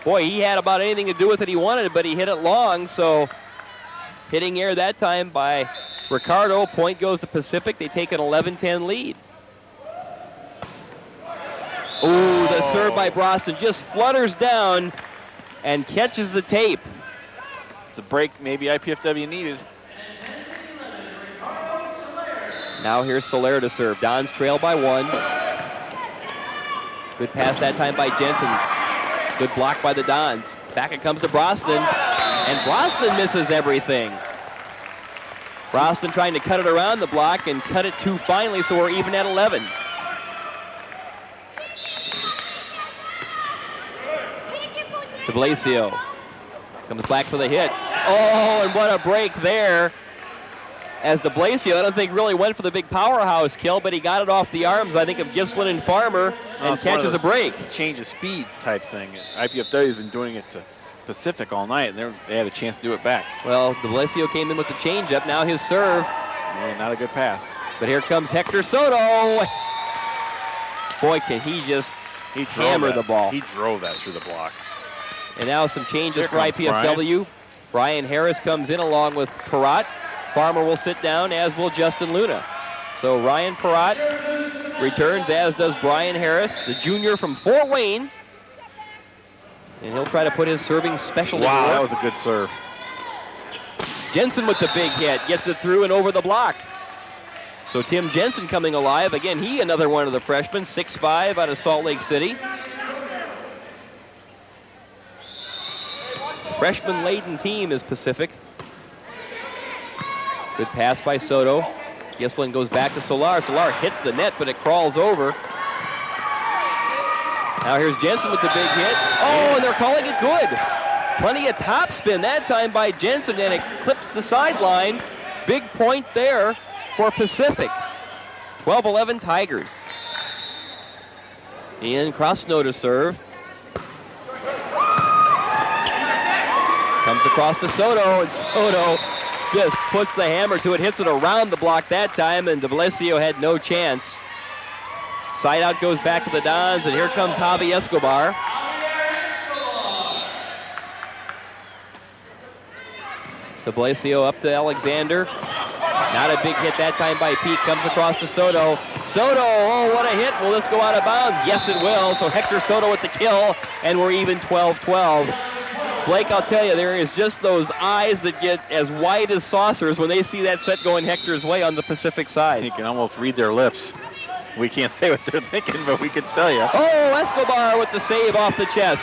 Boy, he had about anything to do with it he wanted, but he hit it long, so hitting air that time by Ricardo. Point goes to Pacific. They take an 11-10 lead. Ooh, the serve by Brosnan just flutters down and catches the tape. The break maybe IPFW needed. Now here's Soler to serve. Dons trail by 1. Good pass that time by Jensen. Good block by the Dons. Back it comes to Brosnan, and Brosnan misses everything. Brosnan trying to cut it around the block and cut it too finely, so we're even at 11. De Blasio comes back for the hit. Oh, and what a break there. As De Blasio, I don't think really went for the big powerhouse kill, but he got it off the arms, I think, of Gislin and Farmer, and catches a break. Change of speeds type thing. IPFW has been doing it to Pacific all night, and they had a chance to do it back. Well, De Blasio came in with the changeup. Now his serve. Yeah, not a good pass. But here comes Hector Soto. Boy, can he just hammer the ball. He drove that through the block. And now some changes for IPFW. Brian Harris comes in along with Perrott. Farmer will sit down, as will Justin Luna. So Ryan Perrott returns, as does Brian Harris, the junior from Fort Wayne. And he'll try to put his serving specialty. Wow, that was a good serve. Jensen with the big hit, gets it through and over the block. So Tim Jensen coming alive. Again, he another one of the freshmen, 6'5", out of Salt Lake City. Freshman-laden team is Pacific. Good pass by Soto. Gislin goes back to Solar. Solar hits the net, but it crawls over. Now here's Jensen with the big hit. Oh, and they're calling it good. Plenty of topspin that time by Jensen, and it clips the sideline. Big point there for Pacific. 12-11 Tigers. Ian Krosno to serve. Comes across to Soto, and Soto just puts the hammer to it, hits it around the block that time, and De Blasio had no chance. Side out goes back to the Dons, and here comes Javi Escobar. De Blasio up to Alexander. Not a big hit that time by Pete. Comes across to Soto. Soto, oh, what a hit. Will this go out of bounds? Yes, it will. So Hector Soto with the kill, and we're even 12-12. Blake, I'll tell you, there is just those eyes that get as wide as saucers when they see that set going Hector's way on the Pacific side. You can almost read their lips. We can't say what they're thinking, but we can tell you. Oh, Escobar with the save off the chest.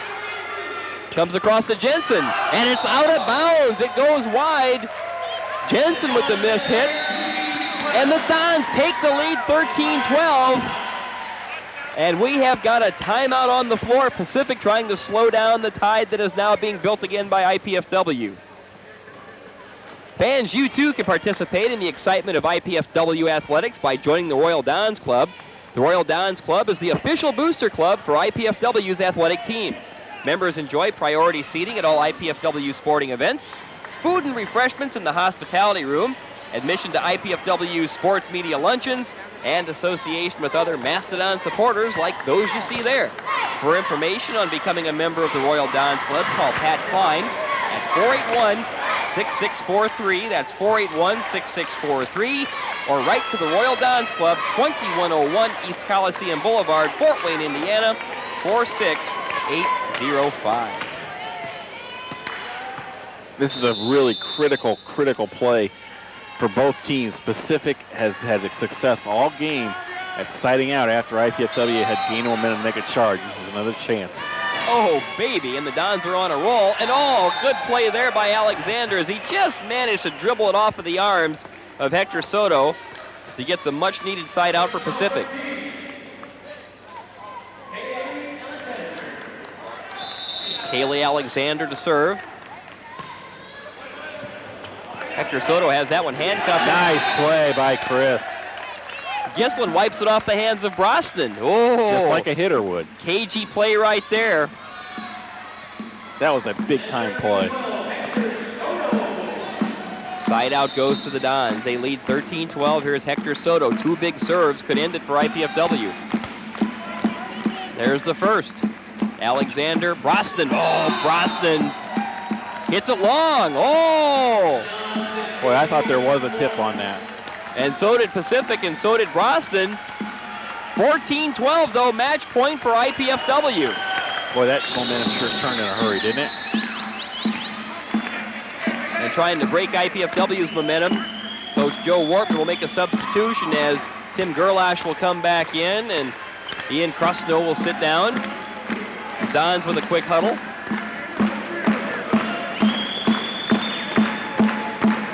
Comes across to Jensen, and it's out of bounds. It goes wide. Jensen with the miss hit. And the Dons take the lead 13-12. And we have got a timeout on the floor. Pacific trying to slow down the tide that is now being built again by IPFW. Fans, you too can participate in the excitement of IPFW athletics by joining the Royal Dons Club. The Royal Dons Club is the official booster club for IPFW's athletic teams. Members enjoy priority seating at all IPFW sporting events, food and refreshments in the hospitality room, admission to IPFW sports media luncheons, and association with other Mastodon supporters like those you see there. For information on becoming a member of the Royal Dons Club, call Pat Klein at 481-6643. That's 481-6643. Or write to the Royal Dons Club, 2101 East Coliseum Boulevard, Fort Wayne, Indiana, 46805. This is a really critical play for both teams. Pacific has had success all game at siding out after IPFW had gained momentum to make a charge. This is another chance. Oh, baby, and the Dons are on a roll. And oh, good play there by Alexander as he just managed to dribble it off of the arms of Hector Soto to get the much-needed side out for Pacific. Haley Alexander to serve. Hector Soto has that one handcuffed. Nice play by Chris. Gislin wipes it off the hands of Brosnan. Oh, Just like a hitter would. Cagey play right there. That was a big-time play. Side out goes to the Dons. They lead 13-12. Here's Hector Soto. 2 big serves could end it for IPFW. There's the first. Alexander Brosnan. Oh, Brosnan hits it long. Oh! Boy, I thought there was a tip on that. And so did Pacific, and so did Brosnan. 14-12, though, match point for IPFW. Boy, that momentum sure turned in a hurry, didn't it? And trying to break IPFW's momentum, Coach Joe Warpman will make a substitution as Tim Gerlash will come back in, and Ian Krusno will sit down. Dons with a quick huddle.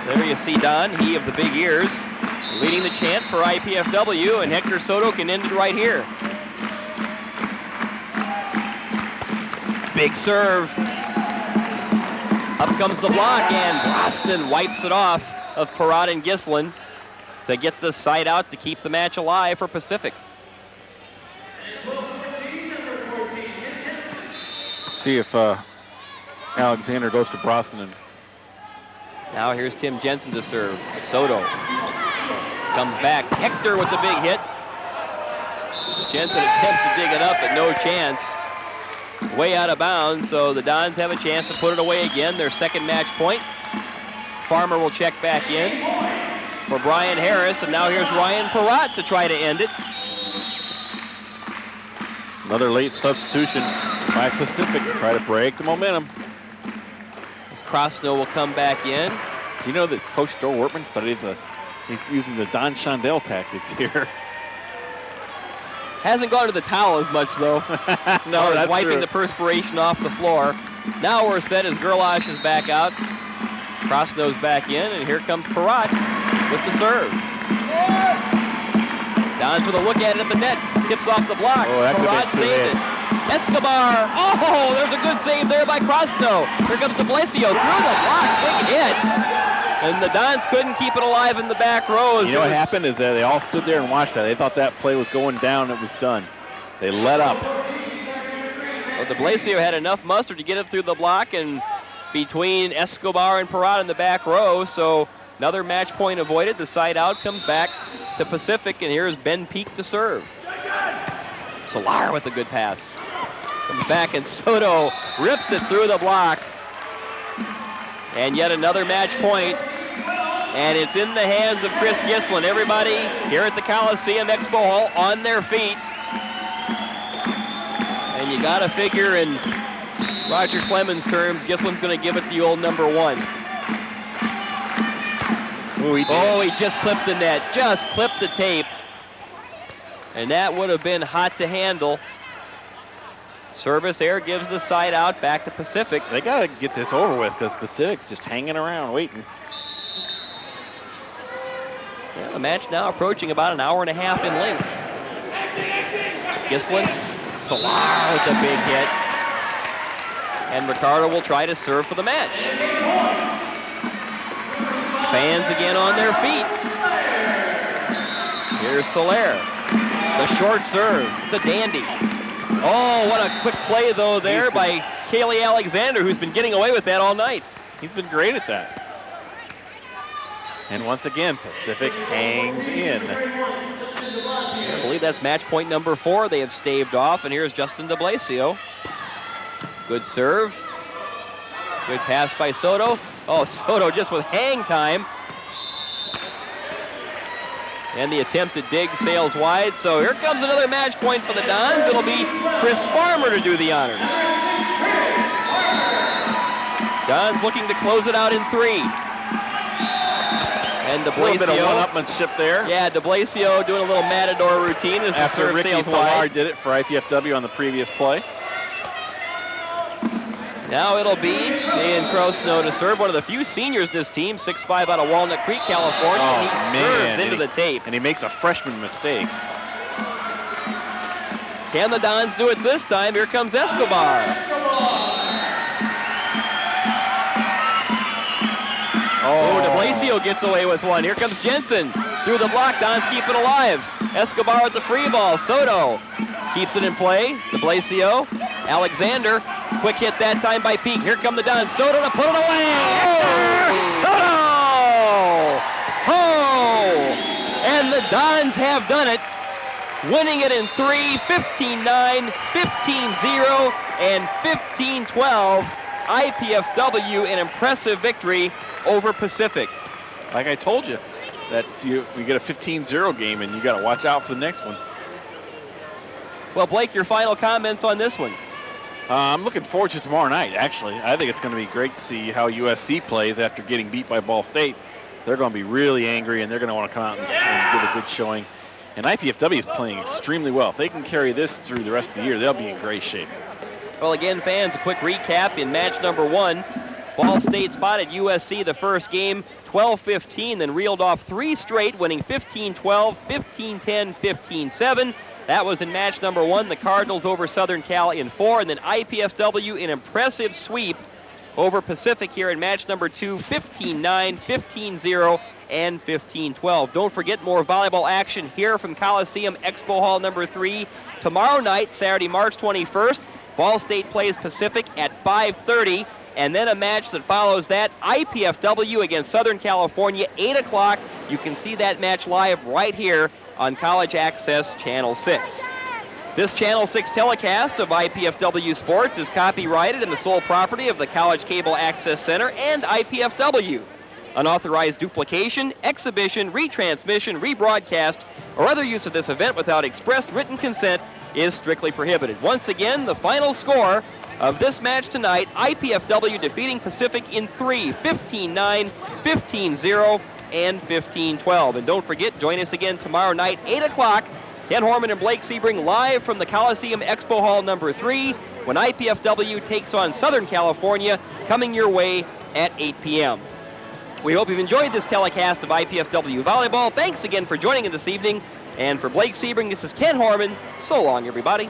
There you see Don, he of the big ears, leading the chant for IPFW, and Hector Soto can end it right here. Big serve. Up comes the block, and Brosnan wipes it off of Parat and Gislin to get the side out to keep the match alive for Pacific. See if Alexander goes to Brosnan. Now here's Tim Jensen to serve. Soto comes back. Hector with the big hit. Jensen attempts to dig it up, but no chance. Way out of bounds, so the Dons have a chance to put it away again. Their second match point. Farmer will check back in for Brian Harris, and now here's Ryan Parat to try to end it. Another late substitution by Pacific to try to break the momentum. Krosno will come back in. Do you know that Coach Joe Wortman he's using the Don Shondell tactics here? Hasn't gone to the towel as much, though. No, that's wiping true. the perspiration off the floor. Now we're set as Gerlash is back out. Krosno's back in, and here comes Parat with the serve. Dons with a look at it at the net. Tips off the block. Oh, that could Parat have been saved it. Escobar. Oh, there's a good save there by Krosno. Here comes DeBlasio through the block. Big hit. And the Dons couldn't keep it alive in the back rows. You know what happened is that they all stood there and watched that. They thought that play was going down. It was done. They let up. Well, DeBlasio had enough mustard to get it through the block and between Escobar and Parat in the back row. So another match point avoided. The side out comes back to Pacific, and here's Ben Peak to serve. Solar with a good pass. Comes back, and Soto rips it through the block. And yet another match point. And it's in the hands of Chris Gislin. Everybody here at the Coliseum Expo Hall on their feet. And you got to figure in Roger Clemens' terms, Gislin's going to give it the old number 1. Oh, he just clipped the net. Just clipped the tape. And that would have been hot to handle. Service air gives the side out back to Pacific. They got to get this over with because Pacific's just hanging around waiting. Yeah, the match now approaching about an hour and a half in length. Gislin, Solar with a big hit. And Ricardo will try to serve for the match. Fans again on their feet. Here's Soler. The short serve. It's a dandy. Oh, what a quick play, though, there by Kaylee Alexander, who's been getting away with that all night. He's been great at that. And once again, Pacific hangs in. I believe that's match point number 4. They have staved off, and here's Justin DeBlasio. Good serve. Good pass by Soto. Oh, Soto just with hang time. And the attempted dig sails wide. So here comes another match point for the Dons. It'll be Chris Farmer to do the honors. Dons looking to close it out in 3. And DeBlasio. A little bit of one-upmanship there. Yeah, DeBlasio doing a little matador routine as the serve Ricky sails Solar wide. did it for IPFW on the previous play. Now it'll be Ian Krosno to serve, one of the few seniors this team, 6'5" out of Walnut Creek, California. Oh, and he serves into the tape. And he makes a freshman mistake. Can the Dons do it this time? Here comes Escobar. Oh, DeBlasio gets away with one. Here comes Jensen. through the block. Dons keep it alive. Escobar at the free ball. Soto keeps it in play. De Blasio. Alexander. Quick hit that time by Peak. Here come the Dons. Soto to put it away. Soto! Oh! And the Dons have done it. Winning it in 3, 15-9, 15-0, and 15-12. IPFW, an impressive victory over Pacific. Like I told you, that we get a 15-0 game, and you got to watch out for the next one. Well, Blake, your final comments on this one? I'm looking forward to tomorrow night, actually. I think it's going to be great to see how USC plays after getting beat by Ball State. They're going to be really angry, and they're going to want to come out and give a good showing. And IPFW is playing extremely well. If they can carry this through the rest of the year, they'll be in great shape. Well, again, fans, a quick recap. In match number 1, Ball State spotted USC the first game, 12-15, then reeled off 3 straight, winning 15-12, 15-10, 15-7. That was in match number 1, the Cardinals over Southern Cal in 4, and then IPFW an impressive sweep over Pacific here in match number 2, 15-9, 15-0, and 15-12. Don't forget more volleyball action here from Coliseum Expo Hall number 3 tomorrow night, Saturday, March 21st. Ball State plays Pacific at 5:30, and then a match that follows that, IPFW against Southern California, 8 o'clock. You can see that match live right here on College Access Channel 6. This Channel 6 telecast of IPFW Sports is copyrighted and the sole property of the College Cable Access Center and IPFW. Unauthorized duplication, exhibition, retransmission, rebroadcast, or other use of this event without expressed written consent is strictly prohibited. Once again, the final score of this match tonight, IPFW defeating Pacific in 3, 15-9, 15-0, and 15-12. And don't forget, join us again tomorrow night, 8 o'clock. Ken Horman and Blake Sebring live from the Coliseum Expo Hall number 3 when IPFW takes on Southern California, coming your way at 8 p.m. We hope you've enjoyed this telecast of IPFW Volleyball. Thanks again for joining us this evening. And for Blake Sebring, this is Ken Horman. So long, everybody.